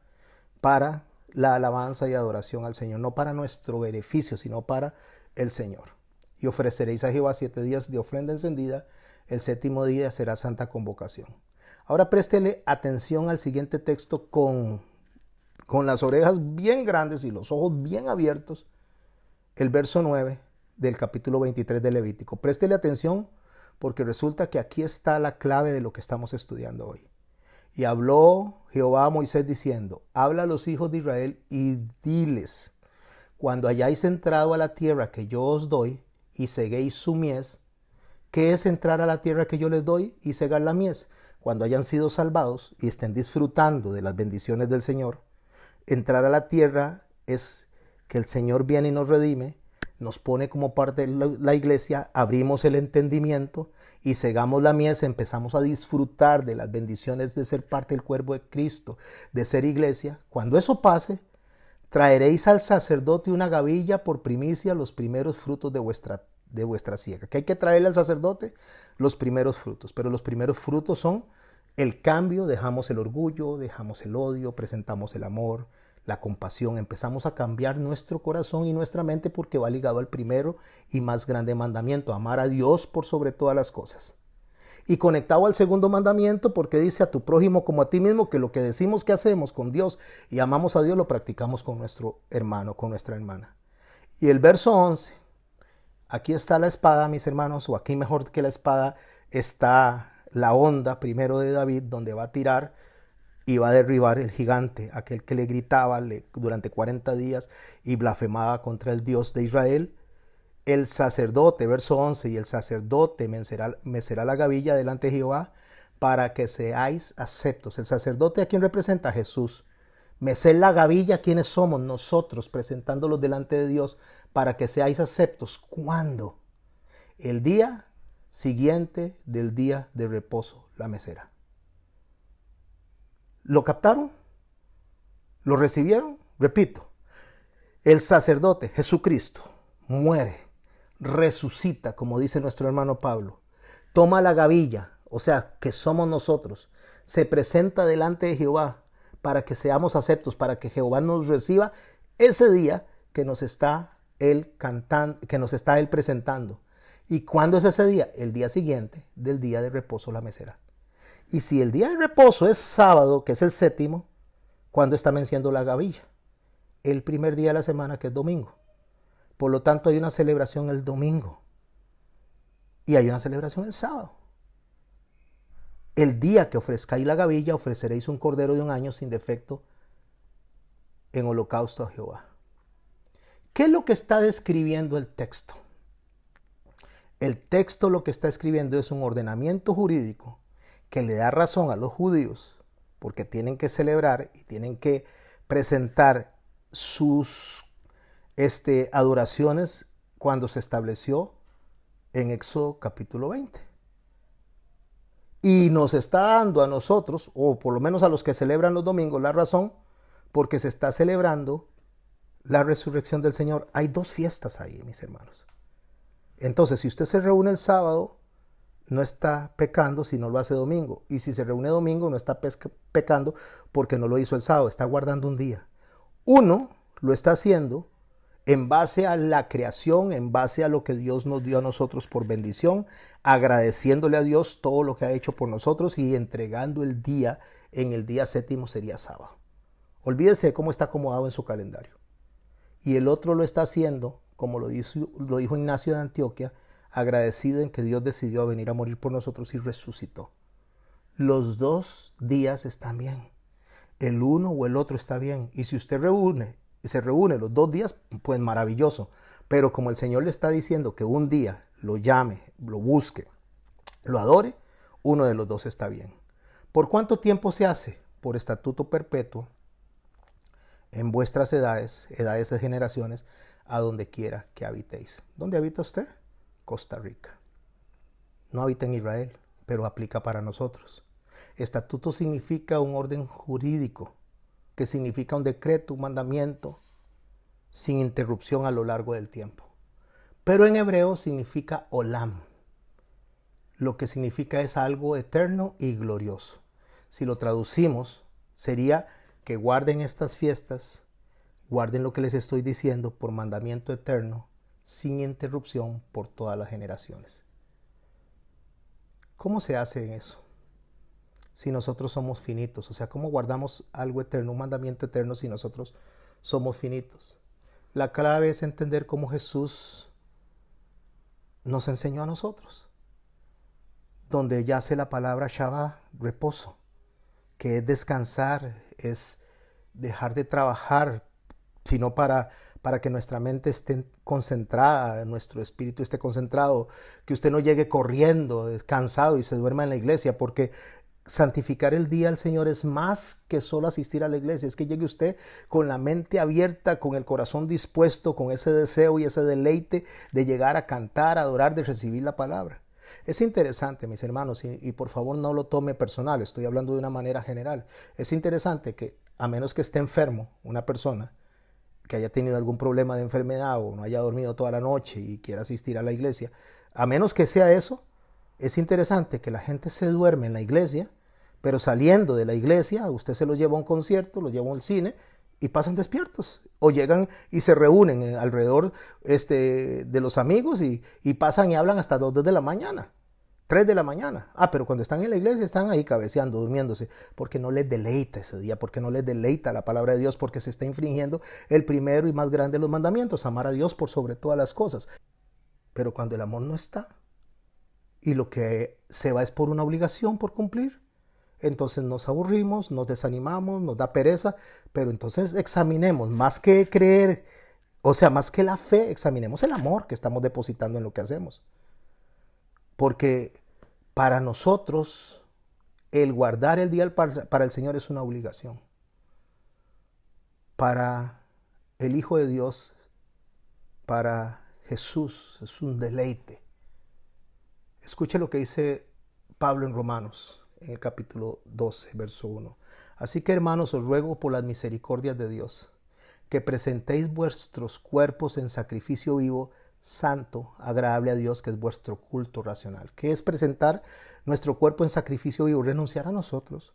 para la alabanza y adoración al Señor, no para nuestro beneficio, sino para el Señor. Y ofreceréis a Jehová 7 días de ofrenda encendida, el séptimo día será santa convocación. Ahora préstele atención al siguiente texto con las orejas bien grandes y los ojos bien abiertos. El verso 9 del capítulo 23 de Levítico. Préstele atención porque resulta que aquí está la clave de lo que estamos estudiando hoy. Y habló Jehová a Moisés diciendo, habla a los hijos de Israel y diles, cuando hayáis entrado a la tierra que yo os doy y ceguéis su mies, ¿qué es entrar a la tierra que yo les doy y cegar la mies? Cuando hayan sido salvados y estén disfrutando de las bendiciones del Señor, entrar a la tierra es que el Señor viene y nos redime, nos pone como parte de la iglesia, abrimos el entendimiento y cegamos la mies, empezamos a disfrutar de las bendiciones de ser parte del cuerpo de Cristo, de ser iglesia. Cuando eso pase, traeréis al sacerdote una gavilla por primicia, los primeros frutos de vuestra siega. ¿Qué hay que traerle al sacerdote? Los primeros frutos. Pero los primeros frutos son el cambio, dejamos el orgullo, dejamos el odio, presentamos el amor, la compasión, empezamos a cambiar nuestro corazón y nuestra mente porque va ligado al primero y más grande mandamiento, amar a Dios por sobre todas las cosas. Y conectado al segundo mandamiento porque dice a tu prójimo como a ti mismo, que lo que decimos que hacemos con Dios y amamos a Dios lo practicamos con nuestro hermano, con nuestra hermana. Y el verso 11, aquí está la espada, mis hermanos, o aquí mejor que la espada está la honda primero de David, donde va a tirar y va a derribar el gigante, aquel que le gritaba durante 40 días y blasfemaba contra el Dios de Israel. El sacerdote, verso 11, y el sacerdote mecerá la gavilla delante de Jehová para que seáis aceptos. El sacerdote, ¿a quién representa? A Jesús. Mecer la gavilla, ¿quiénes somos? Nosotros, presentándolos delante de Dios para que seáis aceptos. ¿Cuándo? El día siguiente del día de reposo, la mecerá. ¿Lo captaron? ¿Lo recibieron? Repito, el sacerdote, Jesucristo, muere, resucita, como dice nuestro hermano Pablo, toma la gavilla, o sea, que somos nosotros, se presenta delante de Jehová para que seamos aceptos, para que Jehová nos reciba ese día que nos está Él cantando, que nos está Él presentando. ¿Y cuándo es ese día? El día siguiente del día de reposo, la mecerá. Y si el día de reposo es sábado, que es el séptimo, ¿cuándo está venciendo la gavilla? El primer día de la semana, que es domingo. Por lo tanto, hay una celebración el domingo. Y hay una celebración el sábado. El día que ofrezcáis la gavilla, ofreceréis un cordero de un año sin defecto en holocausto a Jehová. ¿Qué es lo que está describiendo el texto? El texto lo que está escribiendo es un ordenamiento jurídico que le da razón a los judíos, porque tienen que celebrar y tienen que presentar sus adoraciones cuando se estableció en Éxodo capítulo 20. Y nos está dando a nosotros, o por lo menos a los que celebran los domingos, la razón, porque se está celebrando la resurrección del Señor. Hay dos fiestas ahí, mis hermanos. Entonces, si usted se reúne el sábado, no está pecando si no lo hace domingo. Y si se reúne domingo, no está pecando porque no lo hizo el sábado, está guardando un día. Uno lo está haciendo en base a la creación, en base a lo que Dios nos dio a nosotros por bendición, agradeciéndole a Dios todo lo que ha hecho por nosotros y entregando el día, en el día séptimo sería sábado. Olvídese de cómo está acomodado en su calendario. Y el otro lo está haciendo, como lo dijo Ignacio de Antioquía, agradecido en que Dios decidió venir a morir por nosotros y resucitó. Los dos días están bien. El uno o el otro está bien. Y si usted se reúne los 2 días, pues maravilloso. Pero como el Señor le está diciendo que un día lo llame, lo busque, lo adore, uno de los dos está bien. ¿Por cuánto tiempo se hace? Por estatuto perpetuo en vuestras edades de generaciones, a donde quiera que habitéis. ¿Dónde habita usted? Costa Rica. No habita en Israel, pero aplica para nosotros. Estatuto significa un orden jurídico, que significa un decreto, un mandamiento, sin interrupción a lo largo del tiempo. Pero en hebreo significa olam. Lo que significa es algo eterno y glorioso. Si lo traducimos, sería que guarden estas fiestas, guarden lo que les estoy diciendo por mandamiento eterno, sin interrupción por todas las generaciones. ¿Cómo se hace en eso? si nosotros somos finitos? O sea, ¿cómo guardamos algo eterno, un mandamiento eterno, si nosotros somos finitos? La clave es entender cómo Jesús nos enseñó a nosotros, donde yace la palabra Shabbat, reposo, que es descansar, es dejar de trabajar, sino para que nuestra mente esté concentrada, nuestro espíritu esté concentrado, que usted no llegue corriendo, cansado y se duerma en la iglesia, porque santificar el día al Señor es más que solo asistir a la iglesia, es que llegue usted con la mente abierta, con el corazón dispuesto, con ese deseo y ese deleite de llegar a cantar, a adorar, de recibir la palabra. Es interesante, mis hermanos, y por favor no lo tome personal, estoy hablando de una manera general. Es interesante que, a menos que esté enfermo una persona, que haya tenido algún problema de enfermedad o no haya dormido toda la noche y quiera asistir a la iglesia, a menos que sea eso, es interesante que la gente se duerme en la iglesia, pero saliendo de la iglesia, usted se los lleva a un concierto, los lleva al cine y pasan despiertos. O llegan y se reúnen alrededor de los amigos y pasan y hablan hasta 2 de la mañana, 3 de la mañana. Pero cuando están en la iglesia están ahí cabeceando, durmiéndose, porque no les deleita ese día, porque no les deleita la palabra de Dios, porque se está infringiendo el primero y más grande de los mandamientos, amar a Dios por sobre todas las cosas. Pero cuando el amor no está y lo que se va es por una obligación por cumplir, entonces nos aburrimos, nos desanimamos, nos da pereza, pero entonces examinemos, más que creer, o sea, más que la fe, examinemos el amor que estamos depositando en lo que hacemos. Porque para nosotros el guardar el día para el Señor es una obligación. Para el Hijo de Dios, para Jesús, es un deleite. Escuche lo que dice Pablo en Romanos, en el capítulo 12, verso 1. Así que, hermanos, os ruego por las misericordias de Dios, que presentéis vuestros cuerpos en sacrificio vivo, santo, agradable a Dios, que es vuestro culto racional. ¿Qué es presentar nuestro cuerpo en sacrificio vivo? Renunciar a nosotros.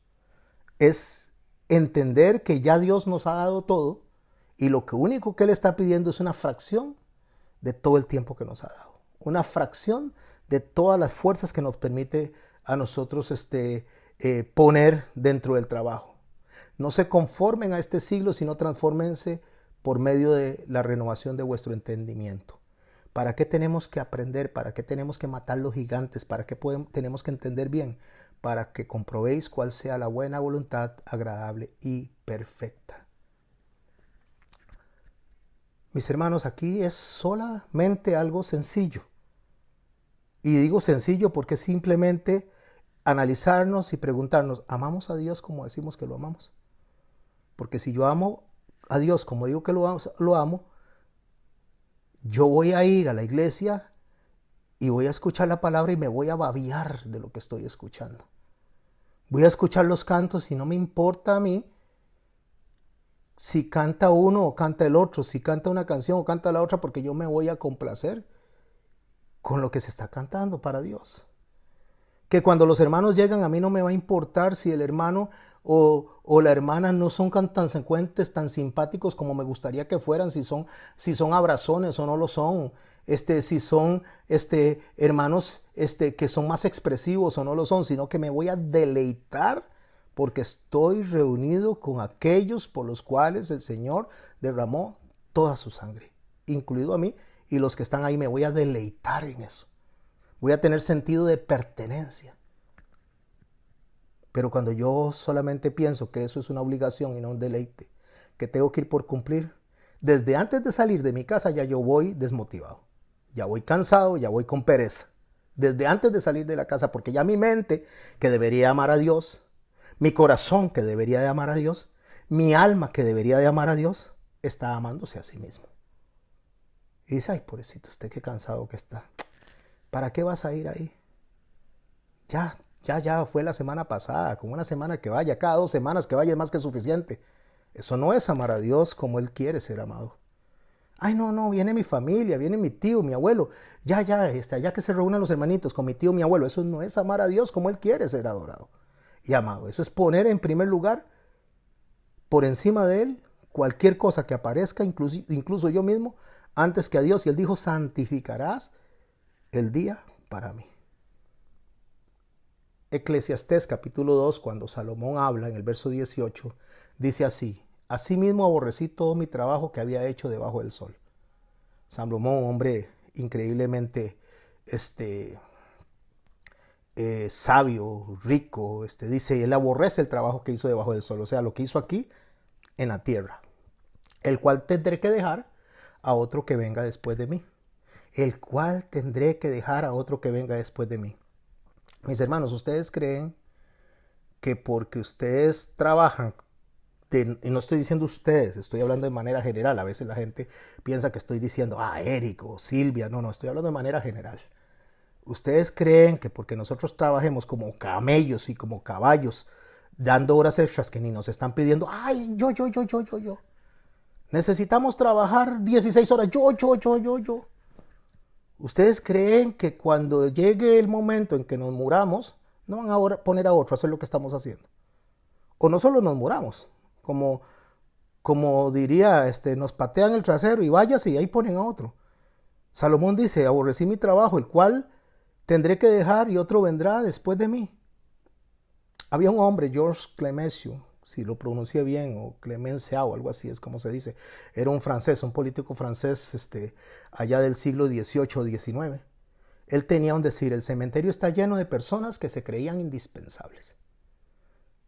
Es entender que ya Dios nos ha dado todo y lo único que Él está pidiendo es una fracción de todo el tiempo que nos ha dado. Una fracción de todas las fuerzas que nos permite a nosotros poner dentro del trabajo. No se conformen a este siglo, sino transfórmense por medio de la renovación de vuestro entendimiento. ¿Para qué tenemos que aprender? ¿Para qué tenemos que matar los gigantes? ¿Para qué tenemos que entender bien? Para que comprobéis cuál sea la buena voluntad, agradable y perfecta. Mis hermanos, aquí es solamente algo sencillo. Y digo sencillo porque simplemente analizarnos y preguntarnos, ¿amamos a Dios como decimos que lo amamos? Porque si yo amo a Dios como digo que lo amo, yo voy a ir a la iglesia y voy a escuchar la palabra y me voy a babiar de lo que estoy escuchando. Voy a escuchar los cantos y no me importa a mí si canta uno o canta el otro, si canta una canción o canta la otra, porque yo me voy a complacer con lo que se está cantando para Dios. Que cuando los hermanos llegan, a mí no me va a importar si el hermano o la hermana no son tan secuentes, tan simpáticos como me gustaría que fueran, si son abrazones o no lo son, si son hermanos que son más expresivos o no lo son, sino que me voy a deleitar porque estoy reunido con aquellos por los cuales el Señor derramó toda su sangre, incluido a mí, y los que están ahí me voy a deleitar en eso. Voy a tener sentido de pertenencia. Pero cuando yo solamente pienso que eso es una obligación y no un deleite, que tengo que ir por cumplir, desde antes de salir de mi casa ya yo voy desmotivado. Ya voy cansado, ya voy con pereza. Desde antes de salir de la casa, porque ya mi mente, que debería amar a Dios, mi corazón, que debería de amar a Dios, mi alma, que debería de amar a Dios, está amándose a sí mismo. Y dice, ay, pobrecito, usted qué cansado que está. ¿Para qué vas a ir ahí? Ya fue la semana pasada, con una semana que vaya, cada 2 semanas que vaya es más que suficiente. Eso no es amar a Dios como Él quiere ser amado. Ay, no, viene mi familia, viene mi tío, mi abuelo. Ya que se reúnan los hermanitos con mi tío, mi abuelo. Eso no es amar a Dios como Él quiere ser adorado y amado. Eso es poner en primer lugar, por encima de Él, cualquier cosa que aparezca, incluso yo mismo, antes que a Dios. Y Él dijo, santificarás el día para mí. Eclesiastés capítulo 2, cuando Salomón habla en el verso 18, dice así: asimismo aborrecí todo mi trabajo que había hecho debajo del sol. Salomón, hombre increíblemente sabio, rico, dice, él aborrece el trabajo que hizo debajo del sol, o sea, lo que hizo aquí en la tierra, el cual tendré que dejar a otro que venga después de mí. El cual tendré que dejar a otro que venga después de mí. Mis hermanos, ¿ustedes creen que porque ustedes trabajan, y no estoy diciendo ustedes, estoy hablando de manera general, a veces la gente piensa que estoy diciendo, Eric o Silvia, no, estoy hablando de manera general. ¿Ustedes creen que porque nosotros trabajemos como camellos y como caballos, dando horas extras que ni nos están pidiendo, yo, necesitamos trabajar 16 horas, yo? ¿Ustedes creen que cuando llegue el momento en que nos muramos, no van a poner a otro a hacer lo que estamos haciendo? O no solo nos muramos, como diría, nos patean el trasero y váyase y ahí ponen a otro. Salomón dice, aborrecí mi trabajo, el cual tendré que dejar y otro vendrá después de mí. Había un hombre, Georges Clemenceau, si lo pronuncié bien, o Clemenceau, o algo así es como se dice. Era un francés, un político francés allá del siglo XVIII o XIX. Él tenía un decir: el cementerio está lleno de personas que se creían indispensables.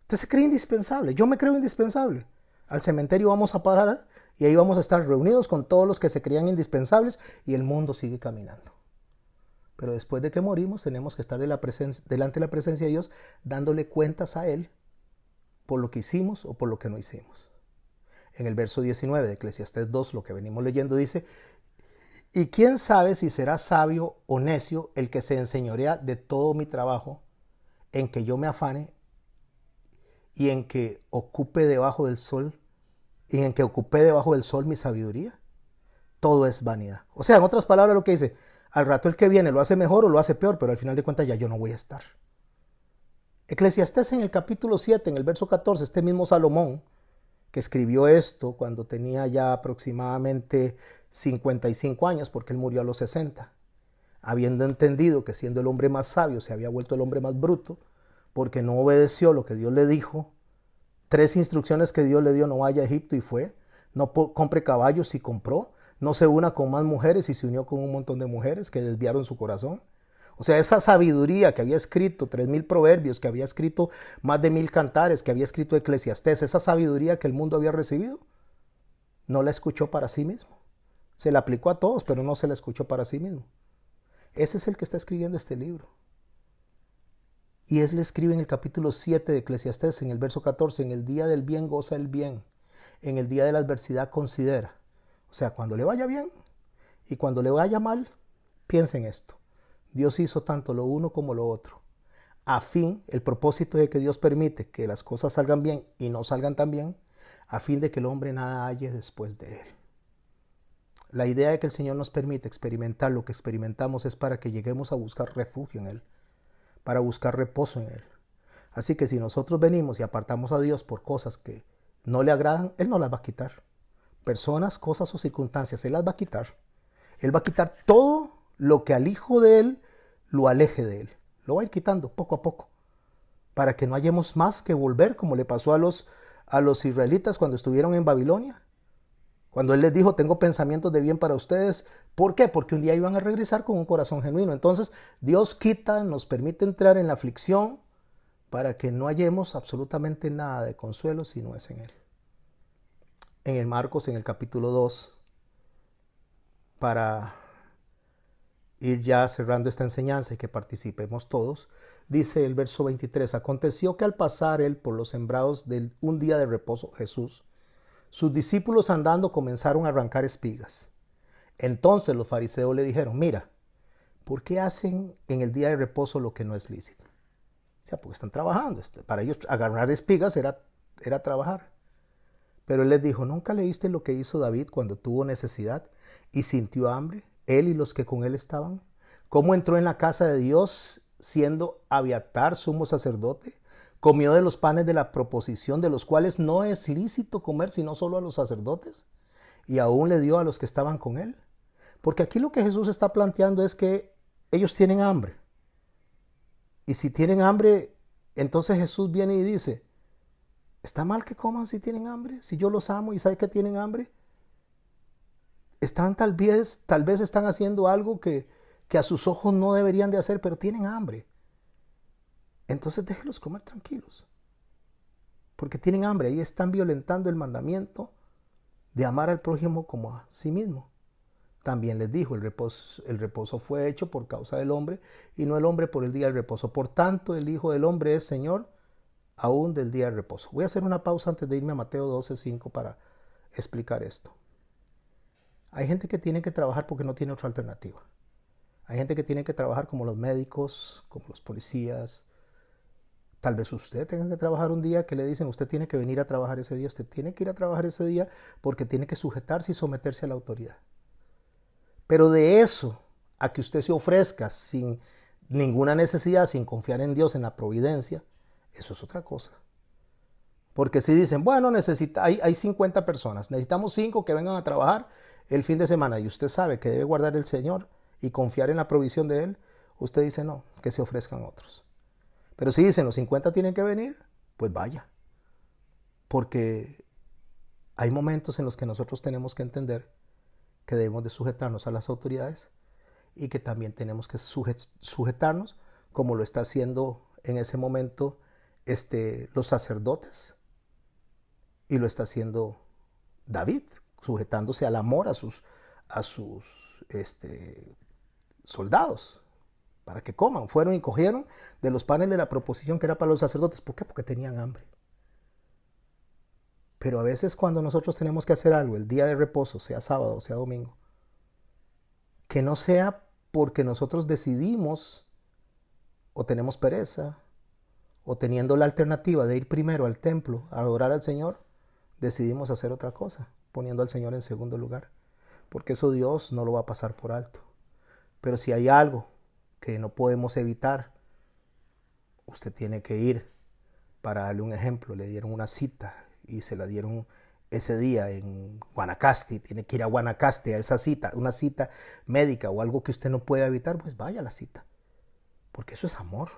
Usted se cree indispensable, yo me creo indispensable. Al cementerio vamos a parar y ahí vamos a estar reunidos con todos los que se creían indispensables y el mundo sigue caminando. Pero después de que morimos tenemos que estar delante de la presencia de Dios dándole cuentas a Él por lo que hicimos o por lo que no hicimos. En el verso 19 de Eclesiastés 2, lo que venimos leyendo, dice: y quién sabe si será sabio o necio el que se enseñorea de todo mi trabajo, en que yo me afane y en que ocupe debajo del sol, y en que ocupé debajo del sol mi sabiduría. Todo es vanidad. O sea, en otras palabras, lo que dice: al rato el que viene lo hace mejor o lo hace peor, pero al final de cuentas ya yo no voy a estar. Eclesiastés en el capítulo 7, en el verso 14, este mismo Salomón, que escribió esto cuando tenía ya aproximadamente 55 años, porque él murió a los 60, habiendo entendido que siendo el hombre más sabio se había vuelto el hombre más bruto, porque no obedeció lo que Dios le dijo, 3 instrucciones que Dios le dio: no vaya a Egipto, y fue; no compre caballos, y compró; no se una con más mujeres, y se unió con un montón de mujeres que desviaron su corazón. O sea, esa sabiduría que había escrito 3000 proverbios, que había escrito más de 1000 cantares, que había escrito Eclesiastés, esa sabiduría que el mundo había recibido, no la escuchó para sí mismo. Se la aplicó a todos, pero no se la escuchó para sí mismo. Ese es el que está escribiendo este libro. Y él le escribe en el capítulo 7 de Eclesiastés, en el verso 14: en el día del bien goza el bien, en el día de la adversidad considera. O sea, cuando le vaya bien y cuando le vaya mal, piensa en esto: Dios hizo tanto lo uno como lo otro. A fin, el propósito de que Dios permite que las cosas salgan bien y no salgan tan bien, a fin de que el hombre nada halle después de él. La idea de que el Señor nos permite experimentar lo que experimentamos es para que lleguemos a buscar refugio en Él, para buscar reposo en Él. Así que si nosotros venimos y apartamos a Dios por cosas que no le agradan, Él no las va a quitar. Personas, cosas o circunstancias, Él las va a quitar. Él va a quitar todo lo que al Hijo de Él lo aleje de Él. Lo va a ir quitando poco a poco, para que no hayamos más que volver, como le pasó a los israelitas cuando estuvieron en Babilonia. Cuando Él les dijo: tengo pensamientos de bien para ustedes. ¿Por qué? Porque un día iban a regresar con un corazón genuino. Entonces Dios quita, nos permite entrar en la aflicción para que no hallemos absolutamente nada de consuelo si no es en Él. En el Marcos, en el capítulo 2, para ir ya cerrando esta enseñanza y que participemos todos, dice el verso 23: aconteció que al pasar Él por los sembrados de un día de reposo, Jesús, sus discípulos andando comenzaron a arrancar espigas. Entonces los fariseos le dijeron: mira, ¿por qué hacen en el día de reposo lo que no es lícito? O sea, porque están trabajando. Para ellos agarrar espigas era trabajar. Pero Él les dijo: ¿nunca leíste lo que hizo David cuando tuvo necesidad y sintió hambre, él y los que con él estaban? ¿Cómo entró en la casa de Dios siendo Abiatar sumo sacerdote? Comió de los panes de la proposición, de los cuales no es lícito comer sino solo a los sacerdotes, y aún le dio a los que estaban con él. Porque aquí lo que Jesús está planteando es que ellos tienen hambre. Y si tienen hambre, entonces Jesús viene y dice, ¿está mal que coman si tienen hambre? Si yo los amo y saben que tienen hambre. Están tal vez están haciendo algo que a sus ojos no deberían de hacer, pero tienen hambre. Entonces déjenlos comer tranquilos. Porque tienen hambre y están violentando el mandamiento de amar al prójimo como a sí mismo. También les dijo, el reposo fue hecho por causa del hombre y no el hombre por el día del reposo. Por tanto, el Hijo del Hombre es Señor aún del día del reposo. Voy a hacer una pausa antes de irme a Mateo 12:5 para explicar esto. Hay gente que tiene que trabajar porque no tiene otra alternativa. Hay gente que tiene que trabajar como los médicos, como los policías. Tal vez usted tenga que trabajar un día que le dicen, usted tiene que venir a trabajar ese día, usted tiene que ir a trabajar ese día porque tiene que sujetarse y someterse a la autoridad. Pero de eso a que usted se ofrezca sin ninguna necesidad, sin confiar en Dios, en la providencia, eso es otra cosa. Porque si dicen, bueno, hay 50 personas, necesitamos 5 que vengan a trabajar el fin de semana y usted sabe que debe guardar el Señor y confiar en la provisión de Él, usted dice no, que se ofrezcan otros. Pero si dicen los 50 tienen que venir, pues vaya. Porque hay momentos en los que nosotros tenemos que entender que debemos de sujetarnos a las autoridades y que también tenemos que sujetarnos como lo está haciendo en ese momento los sacerdotes y lo está haciendo David, sujetándose al amor a sus soldados para que coman. Fueron y cogieron de los panes de la proposición que era para los sacerdotes. ¿Por qué? Porque tenían hambre. Pero a veces cuando nosotros tenemos que hacer algo, el día de reposo, sea sábado o sea domingo, que no sea porque nosotros decidimos o tenemos pereza o teniendo la alternativa de ir primero al templo a adorar al Señor, decidimos hacer otra cosa, poniendo al Señor en segundo lugar. Porque eso Dios no lo va a pasar por alto. Pero si hay algo que no podemos evitar, usted tiene que ir. Para darle un ejemplo, le dieron una cita y se la dieron ese día en Guanacaste, tiene que ir a Guanacaste a esa cita, una cita médica o algo que usted no pueda evitar, pues vaya a la cita. Porque eso es amor,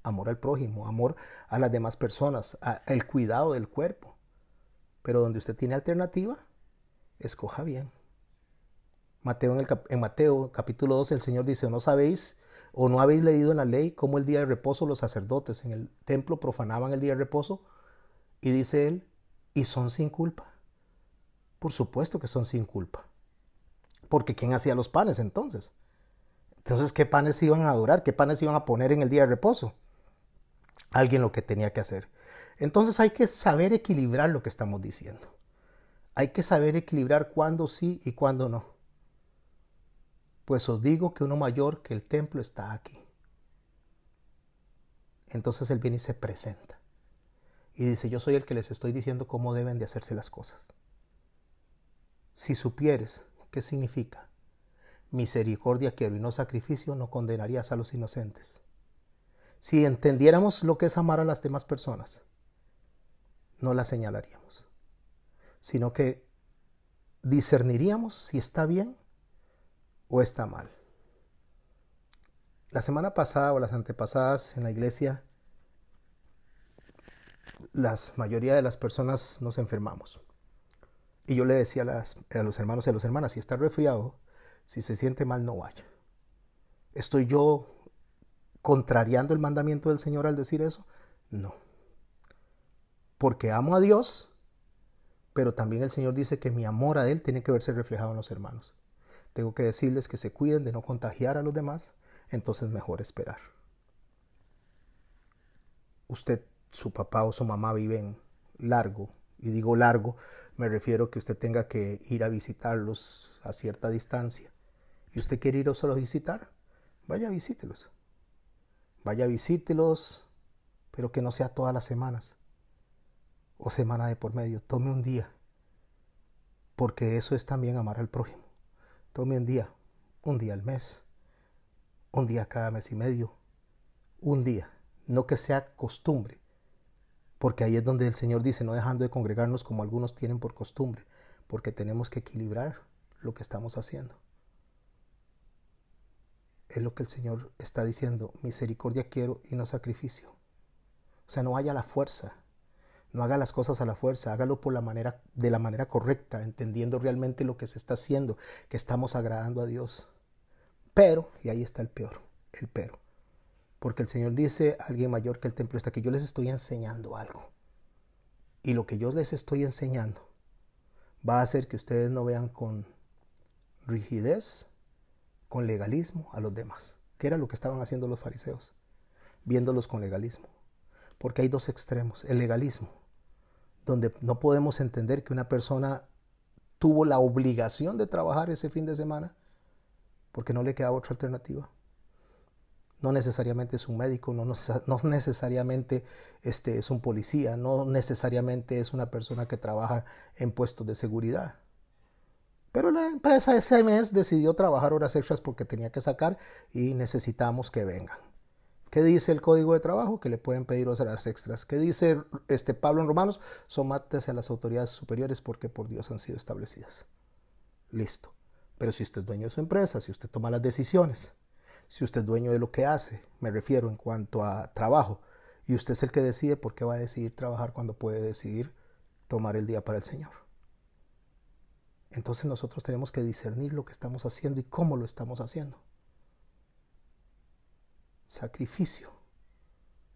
amor al prójimo, amor a las demás personas, el cuidado del cuerpo. Pero donde usted tiene alternativa, escoja bien. En Mateo capítulo 12 el Señor dice, ¿no sabéis o no habéis leído en la ley cómo el día de reposo los sacerdotes en el templo profanaban el día de reposo? Y dice él, ¿y son sin culpa? Por supuesto que son sin culpa. Porque ¿quién hacía los panes entonces? Entonces, ¿qué panes iban a adorar? ¿Qué panes iban a poner en el día de reposo? Alguien lo que tenía que hacer. Entonces hay que saber equilibrar lo que estamos diciendo. Hay que saber equilibrar cuándo sí y cuándo no. Pues os digo que uno mayor que el templo está aquí. Entonces él viene y se presenta. Y dice, yo soy el que les estoy diciendo cómo deben de hacerse las cosas. Si supieres qué significa misericordia quiero y no sacrificio, no condenarías a los inocentes. Si entendiéramos lo que es amar a las demás personas, no las señalaríamos, sino que discerniríamos si está bien o está mal. La semana pasada o las antepasadas en la iglesia, la mayoría de las personas nos enfermamos. Y yo le decía a los hermanos y a las hermanas, si está resfriado, si se siente mal, no vaya. ¿Estoy yo contrariando el mandamiento del Señor al decir eso? No. Porque amo a Dios, pero también el Señor dice que mi amor a Él tiene que verse reflejado en los hermanos. Tengo que decirles que se cuiden de no contagiar a los demás, entonces mejor esperar. Usted, su papá o su mamá viven largo, y digo largo, me refiero que usted tenga que ir a visitarlos a cierta distancia. ¿Y usted quiere ir solo a visitar? Vaya, visítelos. Vaya, visítelos, pero que no sea todas las semanas o semana de por medio. Tome un día, porque eso es también amar al prójimo. Tome un día al mes, un día cada mes y medio, un día, no que sea costumbre, porque ahí es donde el Señor dice, no dejando de congregarnos como algunos tienen por costumbre, porque tenemos que equilibrar lo que estamos haciendo. es lo que el Señor está diciendo. Misericordia quiero y no sacrificio. O sea, no vaya a la fuerza. No haga las cosas a la fuerza, hágalo de la manera correcta, entendiendo realmente lo que se está haciendo, que estamos agradando a Dios. Pero, y ahí está el pero. Porque el Señor dice, alguien mayor que el templo está aquí, yo les estoy enseñando algo. Y lo que yo les estoy enseñando va a hacer que ustedes no vean con rigidez, con legalismo a los demás, que era lo que estaban haciendo los fariseos, viéndolos con legalismo. Porque hay dos extremos, el legalismo, donde no podemos entender que una persona tuvo la obligación de trabajar ese fin de semana porque no le quedaba otra alternativa. No necesariamente es un médico, no necesariamente es un policía, no necesariamente es una persona que trabaja en puestos de seguridad. Pero la empresa ese mes decidió trabajar horas extras porque tenía que sacar y necesitamos que vengan. ¿Qué dice el Código de Trabajo? Que le pueden pedir horas extras. ¿Qué dice Pablo en Romanos? Somátense a las autoridades superiores porque por Dios han sido establecidas. Listo. Pero si usted es dueño de su empresa, si usted toma las decisiones, si usted es dueño de lo que hace, me refiero en cuanto a trabajo, y usted es el que decide, ¿por qué va a decidir trabajar cuando puede decidir tomar el día para el Señor? Entonces nosotros tenemos que discernir lo que estamos haciendo y cómo lo estamos haciendo. Sacrificio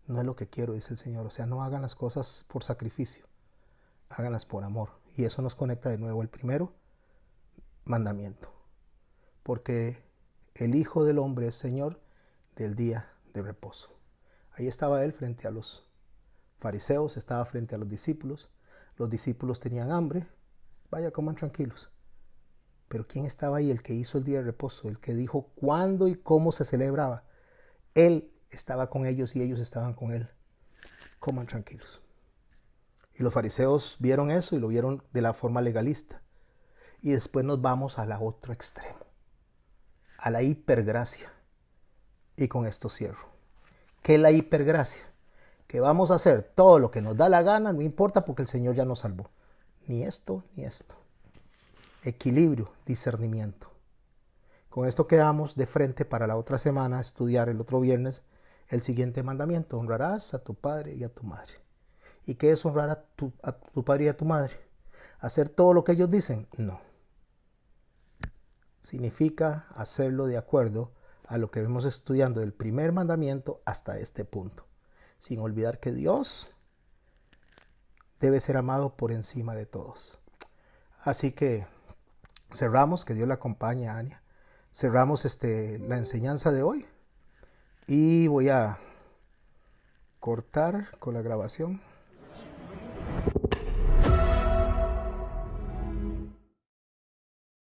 no es lo que quiero, dice el Señor. O sea, no hagan las cosas por sacrificio, háganlas por amor. Y eso nos conecta de nuevo al primero mandamiento. Porque el Hijo del Hombre es Señor del día de reposo. Ahí estaba él frente a los fariseos, estaba frente a los discípulos. Los discípulos tenían hambre. Vaya, coman tranquilos. Pero ¿quién estaba ahí? El que hizo el día de reposo, el que dijo cuándo y cómo se celebraba. Él estaba con ellos y ellos estaban con él. Coman tranquilos. Y los fariseos vieron eso y lo vieron de la forma legalista. Y después nos vamos a la otro extremo, a la hipergracia. Y con esto cierro. ¿Qué es la hipergracia? Que vamos a hacer todo lo que nos da la gana, no importa porque el Señor ya nos salvó. Ni esto, ni esto. Equilibrio, discernimiento. Con esto quedamos de frente para la otra semana, estudiar el otro viernes el siguiente mandamiento. Honrarás a tu padre y a tu madre. ¿Y qué es honrar a tu padre y a tu madre? ¿Hacer todo lo que ellos dicen? No. Significa hacerlo de acuerdo a lo que vemos estudiando del primer mandamiento hasta este punto. Sin olvidar que Dios debe ser amado por encima de todos. Así que cerramos, que Dios la acompañe a Ania. Cerramos la enseñanza de hoy y voy a cortar con la grabación.